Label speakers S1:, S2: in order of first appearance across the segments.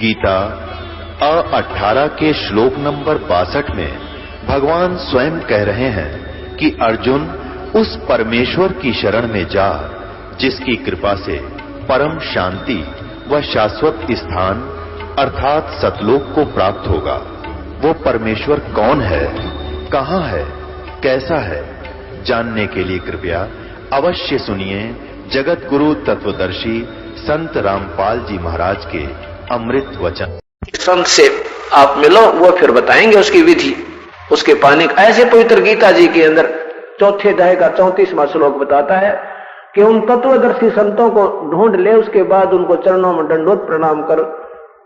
S1: गीता 18 के श्लोक नंबर 62 में भगवान स्वयं कह रहे हैं कि अर्जुन उस परमेश्वर की शरण में जा जिसकी कृपा से परम शांति व शाश्वत स्थान अर्थात सतलोक को प्राप्त होगा। वो परमेश्वर कौन है, कहां है, कैसा है, जानने के लिए कृपया अवश्य सुनिए जगत गुरु तत्वदर्शी संत रामपाल जी महाराज के अमृत वचन।
S2: संत से आप मिलो, वो फिर बताएंगे उसकी विधि, उसके पाने का। ऐसे पवित्र गीता जी के अंदर चौथे अध्याय का 34वां श्लोक बताता है कि उन तत्वदर्शी संतों को ढूंढ ले, उसके बाद उनको चरणों में दंडोत प्रणाम कर,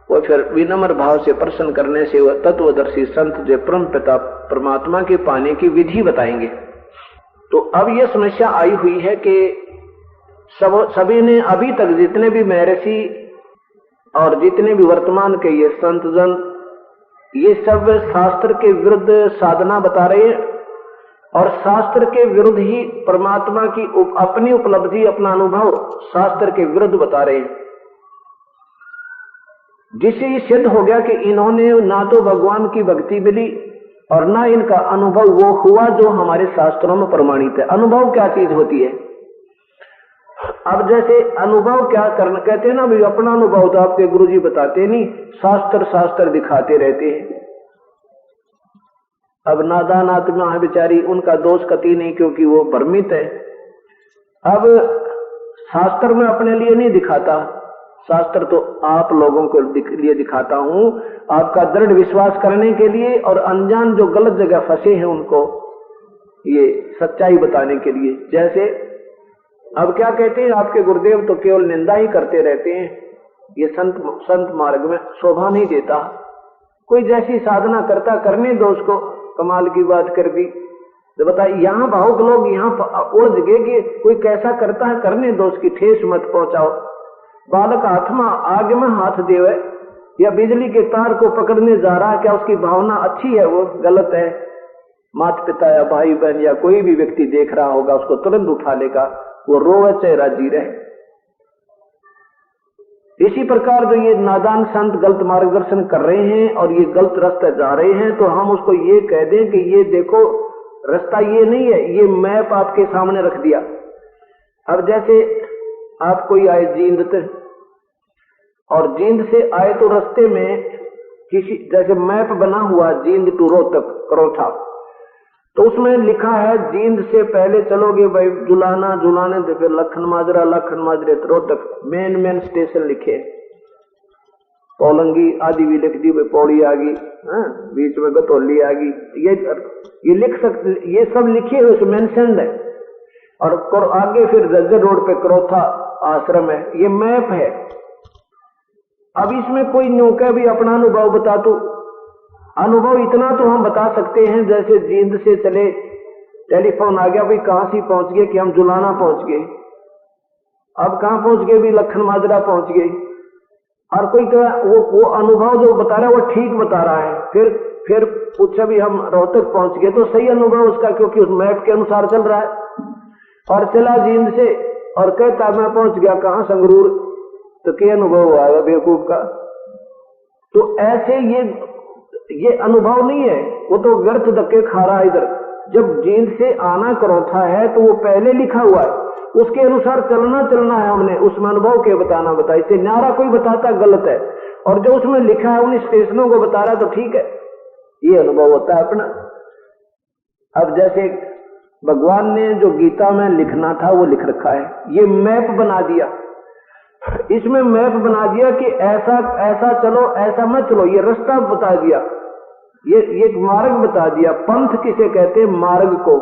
S2: वो फिर विनम्र भाव से प्रसन्न करने से वह तत्वदर्शी संत जो परम पिता परमात्मा के पाने की विधि बताएंगे। तो अब यह समस्या आई हुई है कि सभी ने अभी तक जितने भी महर्षि और जितने भी वर्तमान के ये संत जन, ये सब शास्त्र के विरुद्ध साधना बता रहे हैं और शास्त्र के विरुद्ध ही परमात्मा की अपनी उपलब्धि, अपना अनुभव शास्त्र के विरुद्ध बता रहे हैं, जिससे ये सिद्ध हो गया कि इन्होंने ना तो भगवान की भक्ति मिली और ना इनका अनुभव वो हुआ जो हमारे शास्त्रों में प्रमाणित है। अनुभव क्या चीज होती है? अब जैसे अनुभव क्या करना कहते हैं ना, भी अपना अनुभव तो आपके गुरुजी बताते नहीं, शास्त्र दिखाते रहते हैं। अब नादान आत्मा है बेचारी, उनका दोष कति नहीं, क्योंकि वो भ्रमित है। अब शास्त्र में अपने लिए नहीं दिखाता, शास्त्र तो आप लोगों के लिए दिखाता हूं, आपका दृढ़ विश्वास करने के लिए और अनजान जो गलत जगह फंसे हैं उनको ये सच्चाई बताने के लिए। जैसे अब क्या कहते हैं आपके गुरुदेव तो केवल निंदा ही करते रहते हैं, ये संत मार्ग में शोभा नहीं देता। कोई जैसी साधना करता करने दो उसको, कमाल की बात कर दी तो बताइए, यहाँ भावुक लोग यहाँ उलझ गए कि कोई कैसा करता है, करने दो, उसकी ठेस मत पहुंचाओ। बालक हाथ में आग में हाथ देवे या बिजली के तार को पकड़ने जा रहा है, क्या उसकी भावना अच्छी है? वो गलत है। माता पिता या भाई बहन या कोई भी व्यक्ति देख रहा होगा, उसको तुरंत उठा लेगा, वो रोवे चाहे राजी रहे। इसी प्रकार जो ये नादान संत गलत मार्गदर्शन कर रहे हैं और ये गलत रास्ते जा रहे हैं, तो हम उसको ये कह दें कि ये देखो रास्ता ये नहीं है, ये मैप आपके सामने रख दिया। अब जैसे आप कोई आए जींद से, और जींद से आए तो रास्ते में किसी जैसे मैप बना हुआ जींद टू रोहतक करोठा, तो उसमें लिखा है जींद से पहले चलोगे भाई जुलाना, जुलाने से फिर लखन माजरे रोहतक, मेन स्टेशन लिखे। पौलंगी आदि भी लिख दी, पौड़ी आ गई, बीच में गतौली आ गई, ये लिख सकते, ये सब लिखे हुए मेंशन्ड है। और आगे फिर जज्जर रोड पे करोथा आश्रम है, ये मैप है। अब इसमें कोई नौका भी अपना अनुभव बता, तो अनुभव इतना तो हम बता सकते हैं, जैसे जींद से चले, टेलीफोन आ गया, भाई कहां से पहुंच गए कि हम जुलाना पहुंच गए। अब कहां पहुंच गए? भी लखन माजरा पहुंच गए। और कोई तो वो अनुभव जो बता रहा है वो ठीक बता रहा है, फिर पूछा भी हम रोहतक पहुंच गए, तो सही अनुभव उसका, क्योंकि उस मैप के अनुसार चल रहा है। और चला जींद से और कहता मैं पहुंच गया कहां? संगरूर, तो क्या अनुभव आएगा बेवकूफ का? तो ऐसे ये अनुभव नहीं है, वो तो व्यर्थ धक्के खा रहा है इधर। जब जींद से आना करोथा है तो वो पहले लिखा हुआ है, उसके अनुसार चलना है हमने, उसमें अनुभव के बताना इससे न्यारा कोई बताता गलत है, और जो उसमें लिखा है उन स्टेशनों को बता रहा है तो ठीक है, ये अनुभव होता है अपना। अब जैसे भगवान ने जो गीता में लिखना था वो लिख रखा है, ये मैप बना दिया, इसमें मैप बना दिया कि ऐसा चलो, ऐसा मत चलो, ये रास्ता बता दिया, ये एक मार्ग बता दिया। पंथ किसे कहते हैं? मार्ग को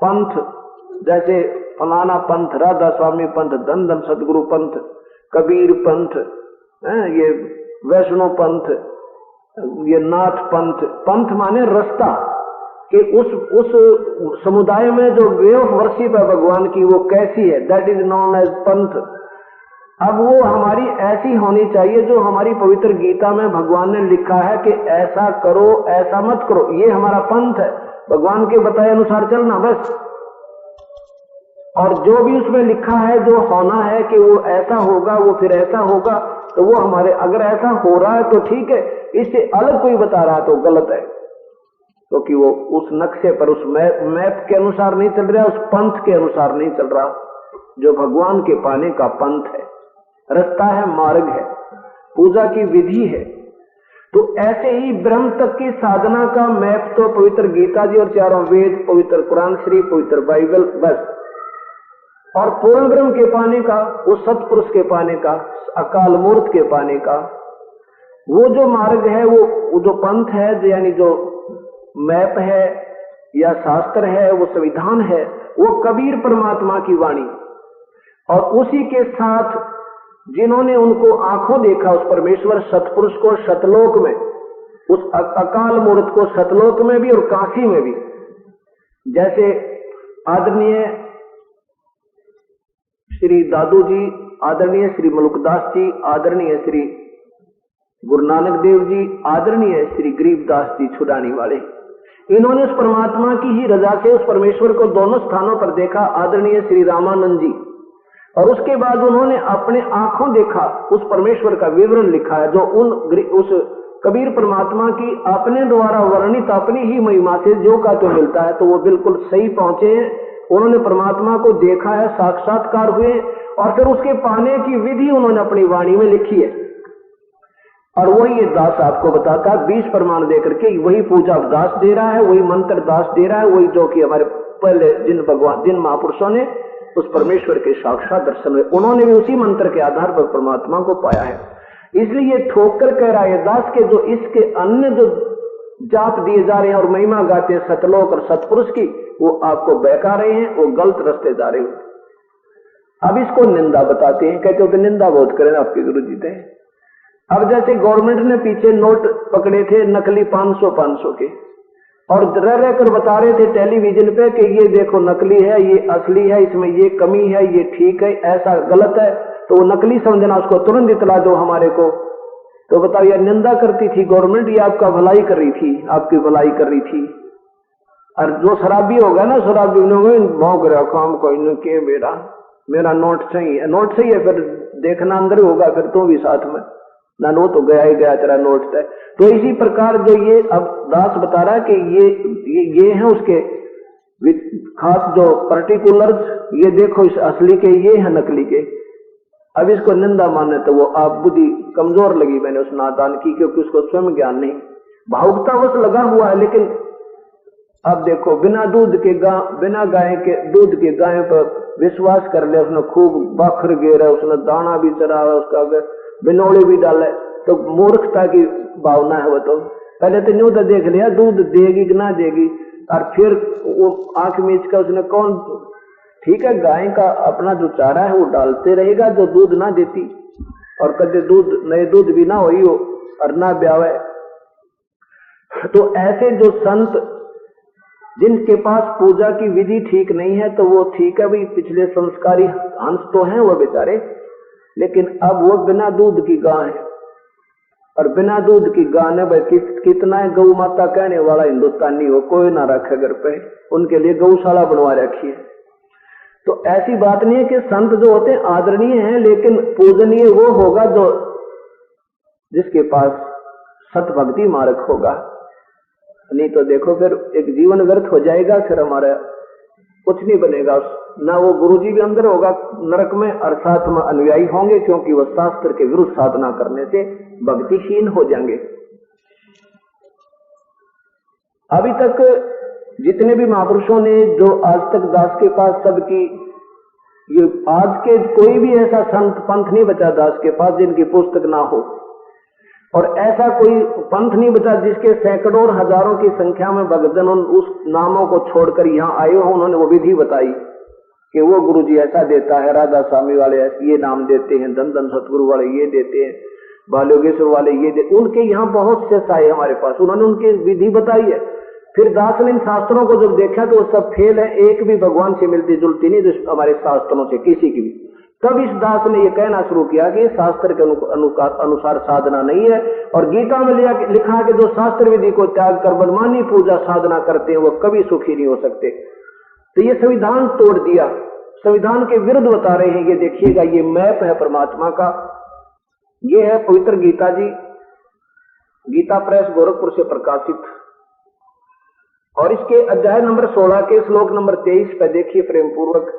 S2: पंथ, जैसे फलाना पंथ, राधा स्वामी पंथ, धन सदगुरु पंथ, कबीर पंथ, ये वैष्णो पंथ, ये नाथ पंथ। पंथ माने रास्ता, कि उस समुदाय में जो वे ऑफ वर्शिप है भगवान की वो कैसी है, दैट इज नोन एज पंथ। अब वो हमारी ऐसी होनी चाहिए जो हमारी पवित्र गीता में भगवान ने लिखा है कि ऐसा करो, ऐसा मत करो, ये हमारा पंथ है, भगवान के बताए अनुसार चलना बस। और जो भी उसमें लिखा है जो होना है कि वो ऐसा होगा, वो फिर ऐसा होगा, तो वो हमारे, अगर ऐसा हो रहा है तो ठीक है, इससे अलग कोई बता रहा तो गलत है, क्योंकि वो उस नक्शे पर, उस मैप के अनुसार नहीं चल रहा, उस पंथ के अनुसार नहीं चल रहा जो भगवान के पाने का पंथ है, रास्ता है, मार्ग है, पूजा की विधि है। तो ऐसे ही ब्रह्म तक की साधना का मैप तो पवित्र गीता जी और चारों वेद, पवित्र कुरान शरीफ, पवित्र बाइबल, बस। और पूर्ण ब्रह्म के पाने का, उस सत्पुरुष के पाने का, अकाल मूर्त के पाने का, वो जो मार्ग है, वो जो पंथ है, यानी जो मैप है या शास्त्र है, वो संविधान है, वो कबीर परमात्मा की वाणी। और उसी के साथ जिन्होंने उनको आंखों देखा, उस परमेश्वर सतपुरुष को सतलोक में, उस अकाल मूर्त को सतलोक में भी और काशी में भी, जैसे आदरणीय श्री दादू जी, आदरणीय श्री मलुकदास जी, आदरणीय श्री गुरु नानक देव जी, आदरणीय श्री गरीबदास जी छुड़ानी वाले, इन्होंने उस परमात्मा की ही रजा से उस परमेश्वर को दोनों स्थानों पर देखा। आदरणीय श्री रामानंद जी, और उसके बाद उन्होंने अपने आंखों देखा, उस परमेश्वर का विवरण लिखा है, जो उस कबीर परमात्मा की अपने द्वारा वर्णित अपनी ही महिमा से जो का तो मिलता है, तो वो बिल्कुल सही पहुंचे हैं। उन्होंने परमात्मा को देखा है, साक्षात्कार हुए, और फिर उसके पाने की विधि उन्होंने अपनी वाणी में लिखी है। और वही ये दास आपको बताता है, 20 प्रमाण देकर के वही पूजा दास दे रहा है, वही मंत्र दास दे रहा है, वही जो कि हमारे पहले जिन महापुरुषों ने उस परमेश्वर के साक्षात दर्शन हुए, उन्होंने भी उसी मंत्र के आधार पर परमात्मा को पाया है। इसलिए ठोक कर कह रहा है दास के जो इसके अन्य जो जाप दिए जा रहे हैं और महिमा गाते हैं सतलोक और सतपुरुष की, वो आपको बहका रहे हैं, वो गलत रास्ते जा रहे हैं। अब इसको निंदा बताते हैं, कहते हो कि निंदा बहुत करें आपके गुरु जी थे। अब जैसे गवर्नमेंट ने पीछे नोट पकड़े थे नकली 500 के, और रह कर बता रहे थे टेलीविजन पे कि ये देखो नकली है, ये असली है, इसमें ये कमी है, ये ठीक है, ऐसा गलत है, तो वो नकली समझना, उसको तुरंत इतला दो हमारे को। तो बताओ, ये निंदा करती थी गवर्नमेंट, ये आपका भलाई कर रही थी, आपकी भलाई कर रही थी। और जो शराबी होगा ना, शराबी भौंक रहा काम कोई के मेरा नोट सही है, नोट सही है, फिर देखना अंदर होगा, फिर तो भी साथ में ना, नो तो गया ही गया तेरा नोट तय। तो इसी प्रकार जो ये अब दास बता रहा है कि ये है उसके खास जो पर्टिकुलर्स, ये देखो इस असली के, ये है नकली के। अब इसको निंदा माने तो वो आप बुद्धि कमजोर लगी मैंने उस नादान की, क्योंकि उसको स्वयं ज्ञान नहीं, भावुकतावश लगा हुआ है। लेकिन अब देखो, बिना गाय के दूध के गाय पर विश्वास कर ले, उसने खूब बाखर गेरा, उसने दाना भी चढ़ावा, उसका बिनौले भी डाले, तो मूर्खता की भावना है। वो तो पहले तो न्यू तो देख लिया दूध देगी कि ना देगी, और फिर वो आंख मीच कर उसने कौन, ठीक है गाय का अपना जो चारा है वो डालते रहेगा जो दूध ना देती, और कदे दूध नए दूध भी ना होई हो और ना ब्यावे। तो ऐसे जो संत जिनके पास पूजा की विधि ठीक नहीं है, तो वो ठीक है भाई, पिछले संस्कारी हंस तो हैं वो बेचारे, लेकिन अब वो बिना दूध की गाय है, और बिना दूध की गाय ने भाई कितना है गौ माता कहने वाला हिंदुस्तानी हो, कोई ना रखे घर पे, उनके लिए गौशाला बनवा रखी है। तो ऐसी बात नहीं है कि संत जो होते हैं आदरणीय हैं, लेकिन पूजनीय वो होगा जो जिसके पास सत भक्ति मार्ग होगा। नहीं तो देखो फिर एक जीवन व्यर्थ हो जाएगा, फिर हमारा कुछ नहीं बनेगा, ना वो गुरुजी भी अंदर होगा नरक में, और साथ में अनुयायी होंगे, क्योंकि वो शास्त्र के विरुद्ध साधना करने से भक्तिहीन हो जाएंगे। अभी तक जितने भी महापुरुषों ने जो आज तक दास के पास सबकी, ये आज के कोई भी ऐसा संत पंथ नहीं बचा दास के पास जिनकी पुस्तक ना हो, और ऐसा कोई पंथ नहीं बचा जिसके सैकड़ों और हजारों की संख्या में भक्तजन उस नामों को छोड़कर यहाँ आए हो। उन्होंने वो विधि बताई कि वो गुरुजी ऐसा देता है, राधा स्वामी वाले ये नाम देते हैं, धन सतगुरु वाले ये देते हैं, बालयोगेश्वर वाले ये देते, उनके यहाँ बहुत से साए हमारे पास, उन्होंने उनकी विधि बताई है। फिर दास ने इन शास्त्रों को जब देखा तो वो सब फेल है, एक भी भगवान से मिलती जुलती नहीं जो हमारे शास्त्रों से किसी की भी। तब इस दास ने ये कहना शुरू किया कि शास्त्र के अनुसार साधना नहीं है, और गीता में लिखा कि जो शास्त्र विधि को त्याग कर मनमानी पूजा साधना करते हैं वो कभी सुखी नहीं हो सकते। तो ये संविधान तोड़ दिया, संविधान के विरुद्ध बता रहे हैं। ये देखिएगा, ये मैप है परमात्मा का, ये है पवित्र गीता जी, गीता प्रेस गोरखपुर से प्रकाशित। और इसके अध्याय नंबर 16 के श्लोक नंबर 23 पे देखिए प्रेम पूर्वक,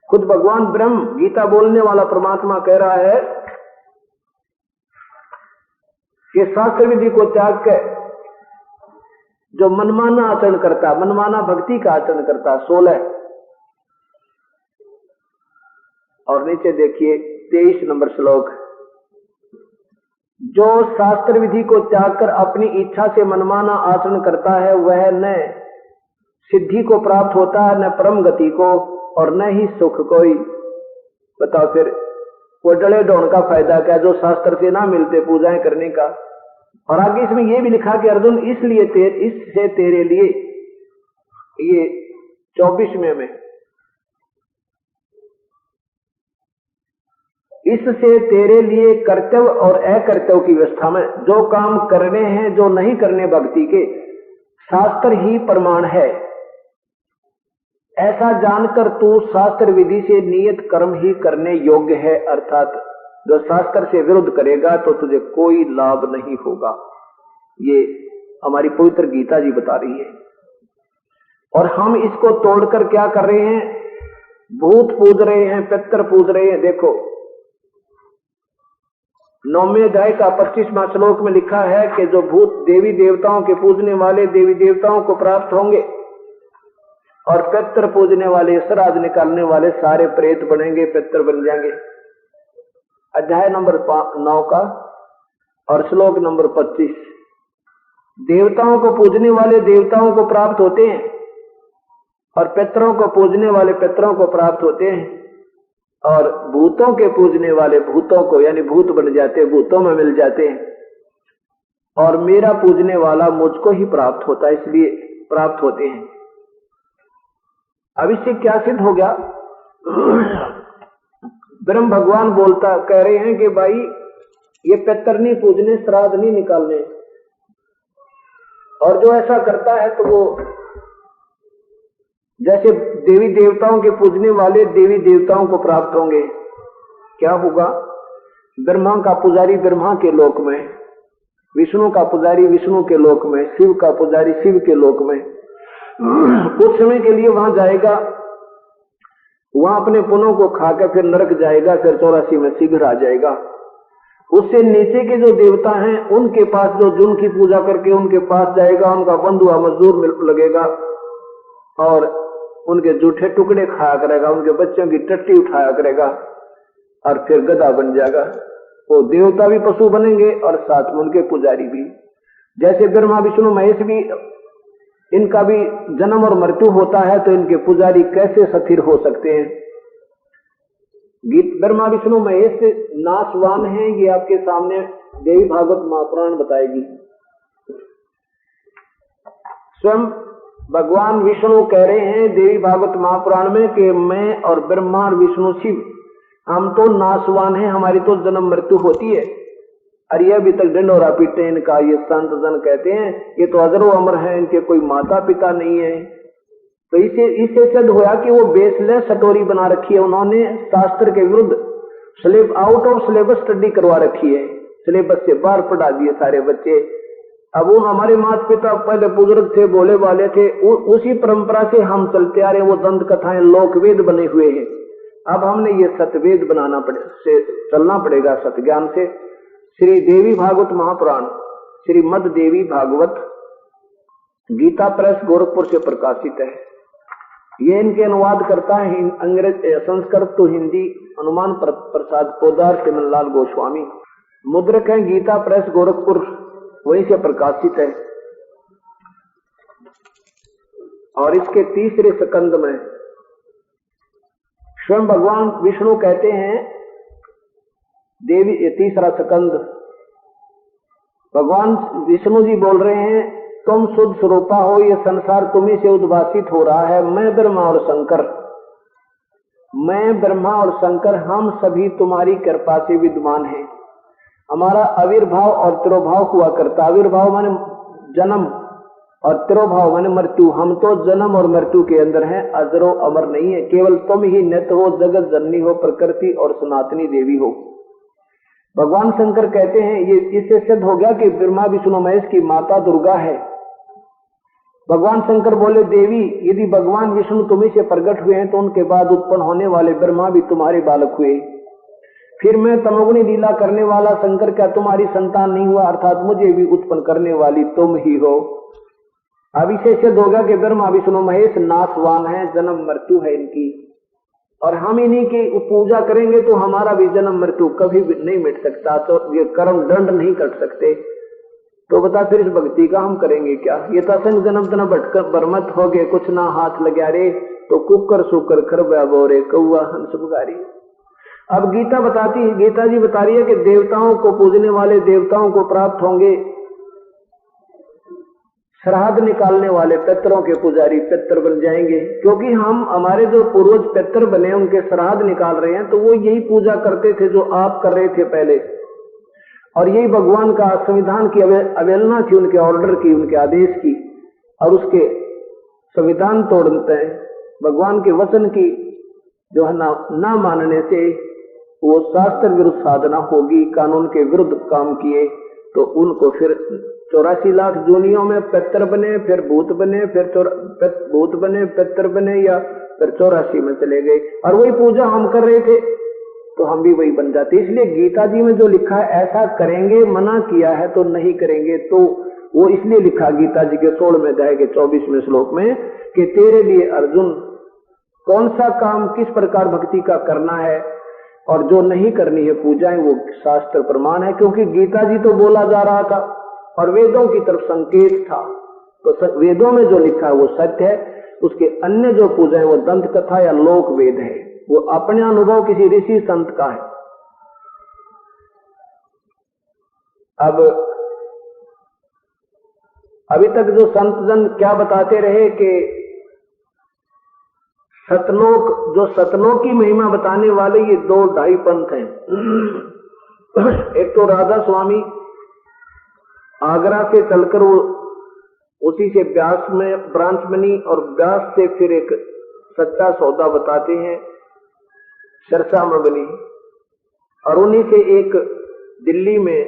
S2: खुद भगवान ब्रह्म गीता बोलने वाला परमात्मा कह रहा है कि शास्त्र विधि को त्याग कर जो मनमाना आचरण करता, मनमाना भक्ति का आचरण करता, 16। और नीचे देखिए 23 नंबर श्लोक, जो शास्त्र विधि को त्याग कर अपनी इच्छा से मनमाना आचरण करता है वह न सिद्धि को प्राप्त होता है, न परम गति को, और न ही सुख कोई। बताओ फिर वो डले ढोण का फायदा क्या जो शास्त्र से ना मिलते पूजाएं करने का। और आगे इसमें यह भी लिखा कि अर्जुन इसलिए इससे तेरे लिए, ये 24वें में, इससे तेरे लिए कर्तव्य और अकर्तव्य की व्यवस्था में जो काम करने हैं जो नहीं करने भक्ति के, शास्त्र ही प्रमाण है। ऐसा जानकर तू शास्त्र विधि से नियत कर्म ही करने योग्य है, अर्थात जो शास्त्र से विरुद्ध करेगा तो तुझे कोई लाभ नहीं होगा। ये हमारी पवित्र गीता जी बता रही है। और हम इसको तोड़कर क्या कर रहे हैं, भूत पूज रहे हैं, पितर पूज रहे हैं। देखो 9वें अध्याय का 25वां श्लोक में लिखा है कि जो भूत देवी देवताओं के पूजने वाले देवी देवताओं को प्राप्त होंगे, और पितर पूजने वाले, श्राद्ध निकालने वाले सारे प्रेत बनेंगे, पितर बन जाएंगे। अध्याय नंबर 9 का और श्लोक नंबर 25, देवताओं को पूजने वाले देवताओं को प्राप्त होते हैं, और पितरों को पूजने वाले पितरों को प्राप्त होते हैं, और भूतों के पूजने वाले भूतों को, यानी भूत बन जाते, भूतों में मिल जाते हैं, और मेरा पूजने वाला मुझको ही प्राप्त होता है, इसलिए प्राप्त होते हैं। अब इससे क्या सिद्ध हो गया, ब्रह्म भगवान बोलता कह रहे हैं कि भाई ये पितर नहीं पूजने, श्राद्ध नहीं निकालने, और जो ऐसा करता है तो वो जैसे देवी देवताओं के पूजने वाले देवी देवताओं को प्राप्त होंगे। क्या होगा, ब्रह्मा का पुजारी ब्रह्मा के लोक में, विष्णु का पुजारी विष्णु के लोक में, शिव का पुजारी शिव के लोक में। कुछ समय के लिए वहां जाएगा, वहां अपने पुण्यों को खाकर फिर नरक जाएगा, फिर 84 में शीघ्र आ जाएगा। उससे नीचे के जो देवता हैं उनके पास, जो जिनकी पूजा करके उनके पास जाएगा, उनका बंधुआ मजदूर लगेगा और उनके जूठे टुकड़े खाया करेगा, उनके बच्चों की टट्टी उठाया करेगा, और फिर गधा बन जाएगा। वो देवता भी पशु बनेंगे और साथ में उनके पुजारी भी। जैसे ब्रह्मा विष्णु महेश भी, इनका भी जन्म और मृत्यु होता है, तो इनके पुजारी कैसे स्थिर हो सकते हैं। गीत ब्रह्मा विष्णु महेश नाशवान हैं, ये आपके सामने देवी भागवत महापुराण बताएगी। स्वयं भगवान विष्णु कह रहे हैं देवी भागवत महापुराण में कि मैं और ब्रह्मा और विष्णु शिव, हम तो नाशवान हैं, हमारी तो जन्म मृत्यु होती है। और ये अभी तक ढिंढोरा पीटते हैं इनका, ये संत जन कहते हैं ये तो अजरो अमर है, इनके कोई माता पिता नहीं है। तो इससे सिद्ध हुआ कि वो बेसलेस स्टोरी बना रखी है उन्होंने, शास्त्र के विरुद्ध आउट ऑफ सिलेबस स्टडी करवा रखी है, सिलेबस से बाहर पढ़ा दिए सारे बच्चे। अब वो हमारे माता पिता पहले बुजुर्ग थे, बोले वाले थे, उसी परंपरा से हम चलते आ रहे, वो दंत कथाएं लोकवेद बने हुए हैं। अब हमने ये सतवेद बनाना से चलना पड़ेगा, सतज्ञान से। श्री देवी भागवत महापुराण, श्री मद देवी भागवत, गीता प्रेस गोरखपुर से प्रकाशित है। ये इनके अनुवाद करता है अंग्रेज, संस्कृत तो हिंदी, हनुमान प्रसाद पोदार सिमनलाल गोस्वामी। मुद्रक है गीता प्रेस गोरखपुर, वहीं से प्रकाशित है। और इसके तीसरे स्कंद में स्वयं भगवान विष्णु कहते हैं, देवी, ये तीसरा स्कंद, भगवान विष्णु जी बोल रहे हैं तुम शुद्ध स्वरूपा हो, ये संसार तुम्ही से उद्भासित हो रहा है। मैं ब्रह्मा और शंकर, मैं ब्रह्मा और शंकर, हम सभी तुम्हारी कृपा से विद्यमान हैं। हमारा आविर्भाव और तिरोभाव हुआ करता। आविर्भाव माने जन्म और तिरोभाव माने मृत्यु। हम तो जन्म और मृत्यु के अंदर हैं, अजरो अमर नहीं है। केवल तुम ही नित्य हो, जगत जननी हो, प्रकृति और सनातनी देवी हो। भगवान शंकर कहते हैं, ये इससे सिद्ध हो गया कि ब्रह्मा विष्णु महेश की माता दुर्गा है। भगवान शंकर बोले, देवी यदि भगवान विष्णु तुम्ही से प्रकट हुए हैं तो उनके बाद उत्पन्न होने वाले ब्रह्मा भी तुम्हारे बालक हुए। फिर मैं तमोगुणी लीला करने वाला शंकर क्या तुम्हारी संतान नहीं हुआ, अर्थात मुझे भी उत्पन्न करने वाली तुम ही हो। अब इसे सिद्ध होगा कि ब्रह्मा विष्णु महेश नाशवान है, जन्म मृत्यु है इनकी, और हम इन्हीं की पूजा करेंगे तो हमारा भी जन्म मृत्यु कभी भी नहीं मिट सकता, तो ये कर्म दंड नहीं कर सकते। तो बता फिर इस भक्ति का हम करेंगे क्या? ये तो असंग जन्म तना भटकर बरमत हो गए, कुछ ना हाथ लगा रे, तो कुकर सुकर खरबा बोरे कौआ हंस पुकारी। अब गीता बताती है, गीता जी बता रही है कि देवताओं को पूजने वाले देवताओं को प्राप्त होंगे श्राद्ध निकालने वाले पितरों के पुजारी, पितर बन जाएंगे, क्योंकि हम हमारे जो पूर्वज पितर बने उनके श्राद्ध निकाल रहे हैं, तो वो यही पूजा करते थे जो आप कर रहे थे पहले, और यही भगवान का संविधान की अवहेलना थी, उनके ऑर्डर की, उनके आदेश की, और उसके संविधान तोड़ते हैं भगवान के वचन की जो है ना मानने से वो शास्त्र विरुद्ध साधना होगी। कानून के विरुद्ध काम किए तो उनको फिर 84 लाख जोनियों में पितर बने, फिर भूत बने, फिर भूत बने, पितर बने, या फिर 84 में चले गए, और वही पूजा हम कर रहे थे तो हम भी वही बन जाते। इसलिए गीता जी में जो लिखा है ऐसा करेंगे, मना किया है तो नहीं करेंगे, तो वो इसलिए लिखा गीता जी के 16वें अध्याय के 24वें श्लोक में कि तेरे लिए अर्जुन कौन सा काम किस प्रकार भक्ति का करना है और जो नहीं करनी है पूजाएं, वो शास्त्र प्रमाण है। क्योंकि गीता जी तो बोला जा रहा था और वेदों की तरफ संकेत था, तो वेदों में जो लिखा है वो सत्य है, उसके अन्य जो पूजाएं वो दंत कथा या लोक वेद है, वो अपने अनुभव किसी ऋषि संत का है। अब अभी तक जो संत जन क्या बताते रहे कि सतलोक, जो सतलोक की महिमा बताने वाले ये 2-2.5 पंथ हैं। एक तो राधा स्वामी आगरा से चलकर वो उसी से व्यास में ब्रांच बनी, और व्यास से फिर एक सच्चा सौदा बताते हैं सरसा में बनी, और उन्हीं से एक दिल्ली में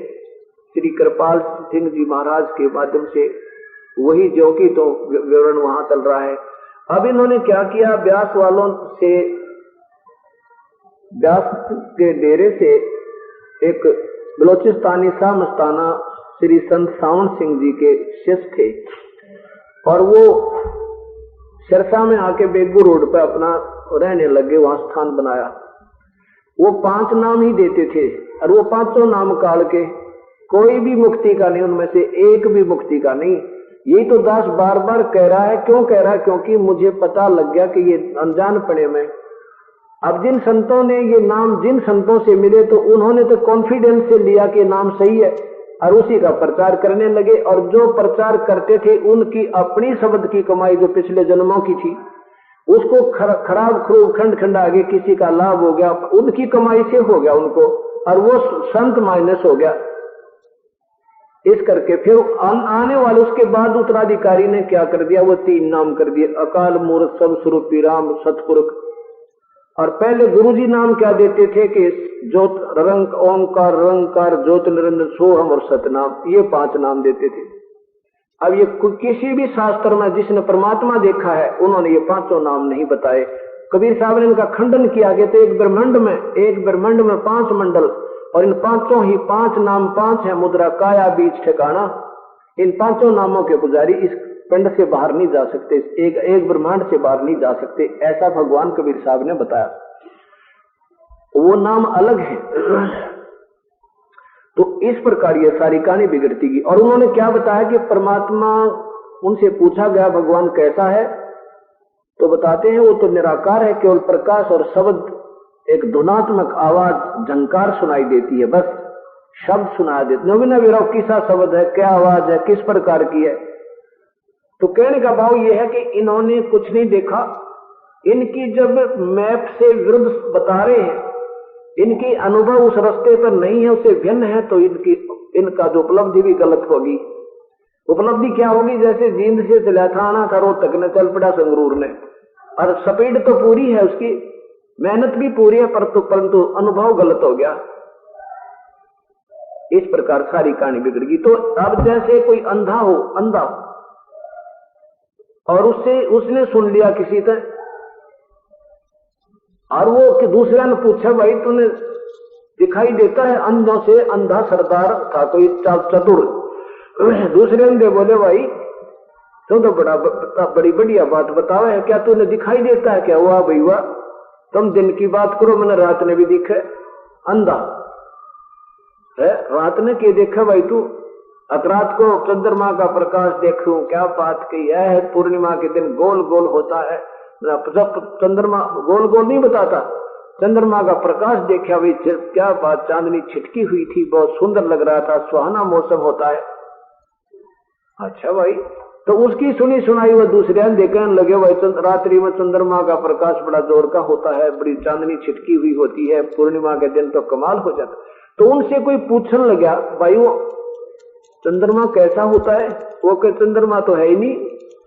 S2: श्री कृपाल सिंह जी महाराज के माध्यम से वही जो की तो विवरण वहां चल रहा है। अब इन्होंने क्या किया, व्यास वालों से, व्यास के डेरे से एक बलोचिस्तानी सा मस्ताना श्री संत सावन सिंह जी के शिष्य थे, और वो सिरसा में आके बेगू रोड पर अपना रहने लगे, वहां स्थान बनाया। वो 5 नाम ही देते थे, और वो 5 नाम काल के कोई भी मुक्ति का नहीं, उनमें से एक भी मुक्ति का नहीं। यही तो दास बार बार कह रहा है। क्यों कह रहा है? क्योंकि मुझे पता लग गया कि ये अनजान पड़े में, अब जिन संतों ने ये नाम जिन संतों से मिले तो उन्होंने तो कॉन्फिडेंस से लिया कि नाम सही है और उसी का प्रचार करने लगे, और जो प्रचार करते थे उनकी अपनी शब्द की कमाई जो पिछले जन्मों की थी उसको खराब खूब खंड खंड आगे किसी का लाभ हो गया, उनकी कमाई से हो गया उनको, और वो संत माइनस हो गया। इस करके फिर आने वाले उसके बाद उत्तराधिकारी ने क्या कर दिया, वो 3 नाम कर दिए, अकाल मूर्त सब स्वरूपी राम सतपुरुष। और पहले गुरुजी नाम क्या देते थे कि ज्योत रंग ओंकार रंकार ज्योत निरंजन सोहम और सतनाम, ये 5 नाम देते थे। अब ये किसी भी शास्त्र में जिसने परमात्मा देखा है उन्होंने ये 5 नाम नहीं बताए। कबीर साहब ने इनका खंडन किया कि तो एक ब्रह्मांड में 5 मंडल, और इन 5 ही 5 नाम 5 है, मुद्रा काया बीच ठिकाना। इन 5 नामों के पुजारी इस पिंड से बाहर नहीं जा सकते, एक ब्रह्मांड से बाहर नहीं जा सकते, ऐसा भगवान कबीर साहब ने बताया। वो नाम अलग है। तो इस प्रकार ये सारी कहानी बिगड़ती गई। और उन्होंने क्या बताया कि परमात्मा, उनसे पूछा गया भगवान कैसा है, तो बताते हैं वो तो निराकार है, केवल प्रकाश और शब्द, एक धुनात्मक आवाज झंकार सुनाई देती है, बस शब्द सुनाई देते। नवीन विराव किसा शब्द है, क्या आवाज है, किस प्रकार की है। तो कहने का भाव यह है कि इन्होंने कुछ नहीं देखा, इनकी जब मैप से विरुद्ध बता रहे हैं, इनकी अनुभव उस रास्ते पर नहीं है, उससे भिन्न है, तो इनका जो उपलब्धि भी गलत होगी। उपलब्धि क्या होगी? जैसे जींद से चला था आना था रोहतक ने, चल पड़ा संगरूर ने, और स्पीड तो पूरी है उसकी, मेहनत भी पूरी है, परंतु अनुभव गलत हो गया। इस प्रकार सारी कहानी बिगड़ गई। तो अब जैसे कोई अंधा हो और उसने सुन लिया किसी से, और वो कि दूसरे ने पूछा भाई तूने दिखाई देता है अंधों से अंधा सरदार था कोई चतुर। दूसरे अंधे बोले भाई तो बड़ी बढ़िया बात बताओ है, क्या तूने दिखाई देता है क्या? हुआ भाई हुआ, तुम दिन की बात करो, मैंने रात ने भी दिखे अंधा है, रात ने क्या देखा भाई तू? रात को चंद्रमा का प्रकाश देखूं, क्या बात की है, पूर्णिमा के दिन गोल गोल होता है, चंद्रमा गोल गोल नहीं बताता, चंद्रमा का प्रकाश देखा भाई, क्या बात, चांदनी छिटकी हुई थी, बहुत सुंदर लग रहा था, सुहाना मौसम होता है। अच्छा भाई, तो उसकी सुनी सुनाई वो दूसरे देखने लगे भाई रात्रि में चंद्रमा का प्रकाश बड़ा जोर का होता है, बड़ी चांदनी छिटकी हुई होती है, पूर्णिमा के दिन तो कमाल हो जाता। तो उनसे कोई पूछने लगा भाई वो चंद्रमा कैसा होता है? वो के चंद्रमा तो है ही नहीं,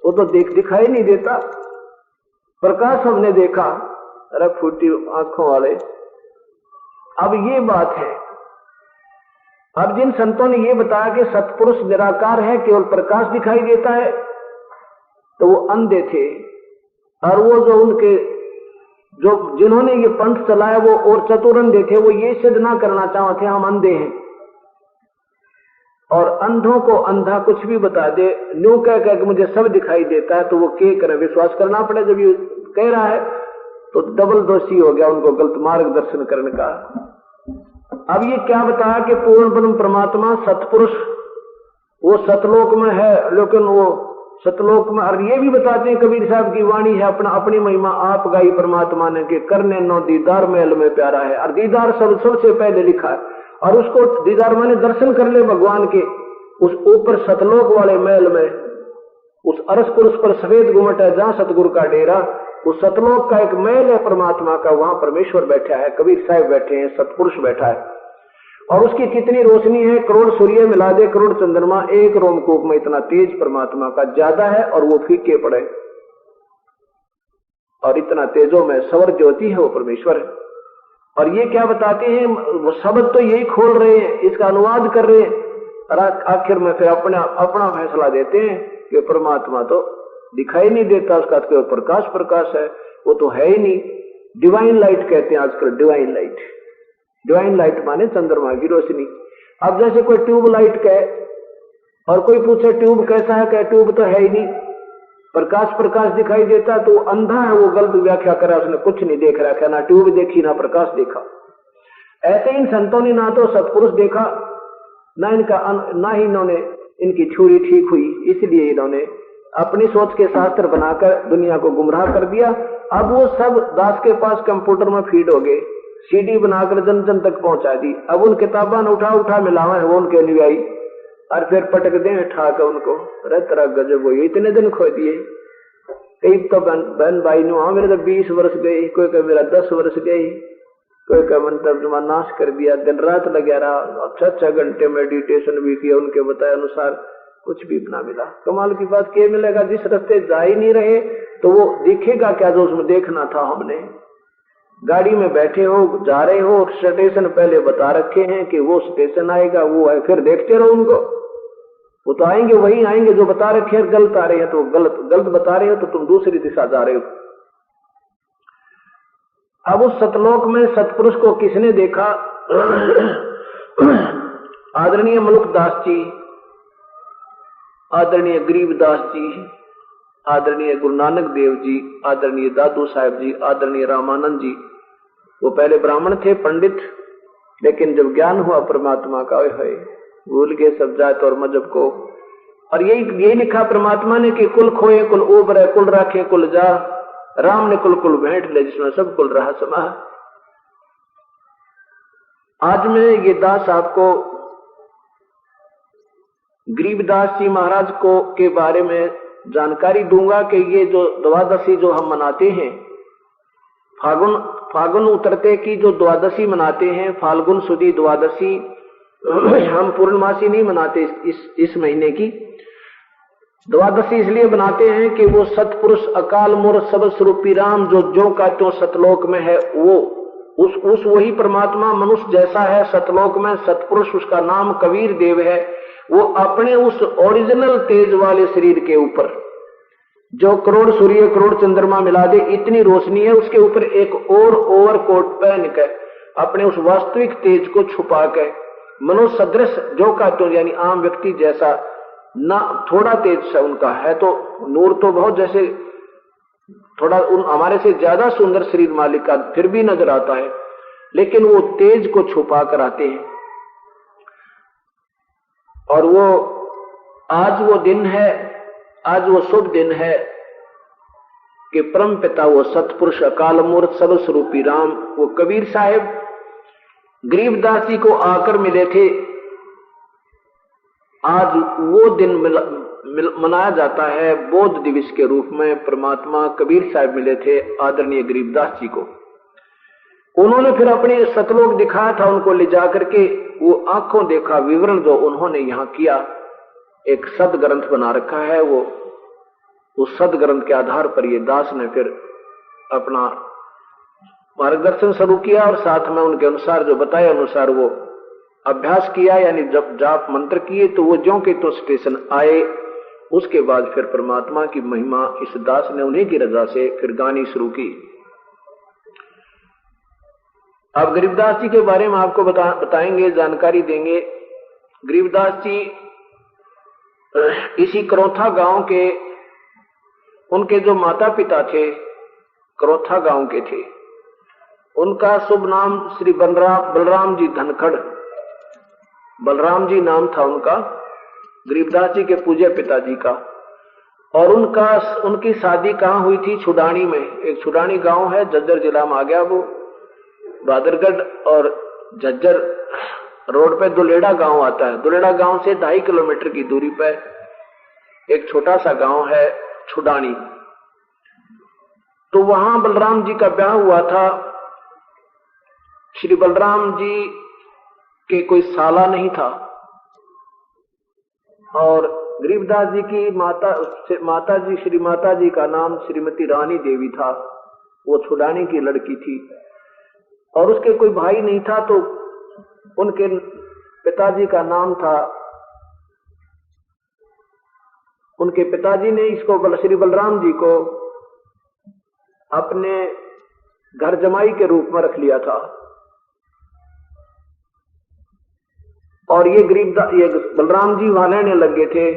S2: वो तो दिखाई नहीं देता, प्रकाश हमने देखा। अरे फूटी आंखों वाले, अब ये बात है। अब जिन संतों ने ये बताया कि सत्पुरुष निराकार है, केवल प्रकाश दिखाई देता है, तो वो अंधे थे। और वो जो जिन्होंने ये पंथ चलाया वो और चतुर अंधे थे, वो ये सिद्ध ना करना चाहते हम अंधे हैं। और अंधों को अंधा कुछ भी बता दे, न्यू कह कि मुझे सब दिखाई देता है, तो वो क्या करें, विश्वास करना पड़े। जब ये कह रहा है तो डबल दोषी हो गया उनको गलत मार्गदर्शन करने का। अब ये क्या बताया कि पूर्ण ब्रह्म परमात्मा सतपुरुष वो सतलोक में है, लेकिन वो सतलोक में, और ये भी बताते हैं कबीर साहब की वाणी है, अपनी महिमा आप गाई परमात्मा ने कि करने नो दीदार महल में प्यारा है। और दीदार सबसे पहले लिखा है, और उसको दीदार माने दर्शन कर ले भगवान के, उस ऊपर सतलोक वाले महल में, उस अरस पुरुष पर सफेद गुमट है जहां सतगुरु का डेरा, उस सतलोक का एक महल है परमात्मा का, वहां परमेश्वर बैठा है, कबीर साहब बैठे हैं, सतपुरुष बैठा है। और उसकी कितनी रोशनी है, करोड़ सूर्य मिला दे, करोड़ चंद्रमा एक रोमकूप में, इतना तेज परमात्मा का ज्यादा है, और वो फीके पड़े, और इतना तेजों में सवर ज्योति है वो परमेश्वर है। और ये क्या बताते हैं, वो शब्द तो यही खोल रहे हैं, इसका अनुवाद कर रहे हैं, और आखिर में फिर अपना फैसला देते हैं कि परमात्मा तो दिखाई नहीं देता, उसका तो प्रकाश है, वो तो है ही नहीं। डिवाइन लाइट कहते हैं आजकल, डिवाइन लाइट माने चंद्रमा की रोशनी। अब जैसे कोई ट्यूब लाइट कहे और कोई पूछे ट्यूब कैसा है, कहे ट्यूब तो है ही नहीं, प्रकाश दिखाई देता, तो अंधा है, वो गलत व्याख्या करा, उसने कुछ नहीं देख रखा, ना ट्यूब देखी ना प्रकाश देखा। ऐसे इन संतों ने ना तो सत्पुरुष देखा, ना ही इन्होंने इनकी थ्योरी ठीक हुई, इसलिए इन्होंने अपनी सोच के शास्त्र बनाकर दुनिया को गुमराह कर दिया। अब वो सब दास के पास कंप्यूटर में फीड हो गए, सीडी बनाकर जन जन तक पहुंचा दी। अब उन किताबा ने उठा मिलावा है वो उनके अनुयायी, और फिर पटक दे ठाक उनको, तरह गजब हो, इतने दिन खो दिए। कई तो बहन भाई नु, हाँ मेरे तो 20 वर्ष गए, कोई कह मेरा 10 वर्ष गई, कोई कह मंत्र नाश कर दिया, दिन रात लगा रहा, 6 घंटे मेडिटेशन भी किया, उनके बताए अनुसार कुछ भी ना मिला। कमाल की बात क्या मिलेगा, जिस रास्ते जा ही नहीं रहे तो वो दिखेगा क्या जो उसमें देखना था। हमने गाड़ी में बैठे हो, जा रहे हो, स्टेशन पहले बता रखे हैं कि वो स्टेशन आएगा, वो है, फिर देखते रहो उनको, वो तो आएंगे, वही आएंगे जो बता रखे हैं। गलत आ रहे हैं तो गलत बता रहे हो तो तुम दूसरी दिशा जा रहे हो। अब उस सतलोक में सतपुरुष को किसने देखा? आदरणीय मलुकदास जी, आदरणीय गरीबदास जी, आदरणीय गुरु नानक देव जी, आदरणीय दादू साहब जी, आदरणीय रामानंद जी। वो पहले ब्राह्मण थे, पंडित, लेकिन जब ज्ञान हुआ परमात्मा का, भूल गए सब जात और मजहब को। और यही लिखा परमात्मा ने कि कुल खोए कुल ओबरे, कुल राखे कुल जा, राम ने कुल भेंट ले, जिसमें सब कुल रहा समा। आज मैं ये दास आपको गरीबदास जी महाराज को के बारे में जानकारी दूंगा कि ये जो द्वादशी जो हम मनाते हैं, फागुन उतरते की जो द्वादशी मनाते हैं, फाल्गुन सुदी द्वादशी, हम पूर्णमासी नहीं मनाते इस महीने की द्वादशी इसलिए बनाते हैं कि वो सतपुरुष अकाल मूर्त सब स्वरूपी राम जो का त्यों सतलोक में है, वो उस वही परमात्मा मनुष्य जैसा है सतलोक में, सतपुरुष, उसका नाम कबीर देव है। वो अपने उस ओरिजिनल तेज वाले शरीर के ऊपर जो करोड़ सूर्य करोड़ चंद्रमा मिला दे इतनी रोशनी है, उसके ऊपर एक और ओवरकोट पहन के अपने उस वास्तविक तेज को छुपा के मनुष्य सदृश जो का तो यानी आम व्यक्ति जैसा ना थोड़ा तेज से उनका है, तो नूर तो बहुत जैसे थोड़ा हमारे से ज्यादा सुंदर शरीर मालिक का फिर भी नजर आता है, लेकिन वो तेज को छुपा कर आते हैं। और वो आज वो दिन है, आज वो शुभ दिन है कि परम पिता वो सतपुरुष अकाल मूर्त सर्वस्वरूपी राम, वो कबीर साहेब गरीबदास जी को आकर मिले थे। आज वो दिन मनाया जाता है बौद्ध दिवस के रूप में। परमात्मा कबीर साहब मिले थे आदरणीय गरीबदास जी को। उन्होंने फिर अपने सतलोक दिखाया था, उनको ले जाकर के वो आंखों देखा विवरण जो उन्होंने यहाँ किया, एक सद ग्रंथ बना रखा है। वो उस सद ग्रंथ के आधार पर ये दास ने फिर अपना मार्गदर्शन शुरू किया और साथ में उनके अनुसार जो बताया अनुसार वो अभ्यास किया, यानी जब जाप मंत्र किए तो वो ज्यों के तो स्टेशन आए। उसके बाद फिर परमात्मा की महिमा इस दास ने उन्हीं की रजा से फिर गानी शुरू की। अब गरीबदास जी के बारे में आपको बताएंगे, जानकारी देंगे। गरीबदास जी इसी करौथा गांव के, उनके जो माता पिता थे करौथा गांव के थे। उनका शुभ नाम श्री बलराम जी धनखड़, बलराम जी नाम था उनका, गरीबदास जी के पूज्य पिताजी का। और उनकी शादी कहाँ हुई थी? छुडानी में। एक छुडानी गांव है, झज्जर जिला में आ गया वो। बादरगढ़ और झज्जर रोड पे दुलेड़ा गांव आता है। दुलेड़ा गांव से 2.5 किलोमीटर की दूरी पर एक छोटा सा गांव है छुडानी। तो वहां बलराम जी का ब्याह हुआ था। श्री बलराम जी के कोई साला नहीं था और गरीबदास जी की माता जी श्री माता जी का नाम श्रीमती रानी देवी था। वो छुडानी की लड़की थी और उसके कोई भाई नहीं था, तो उनके पिताजी का नाम था, उनके पिताजी ने इसको श्री बलराम जी को अपने घर जमाई के रूप में रख लिया था। और ये बलराम जी वहां रहने लगे थे।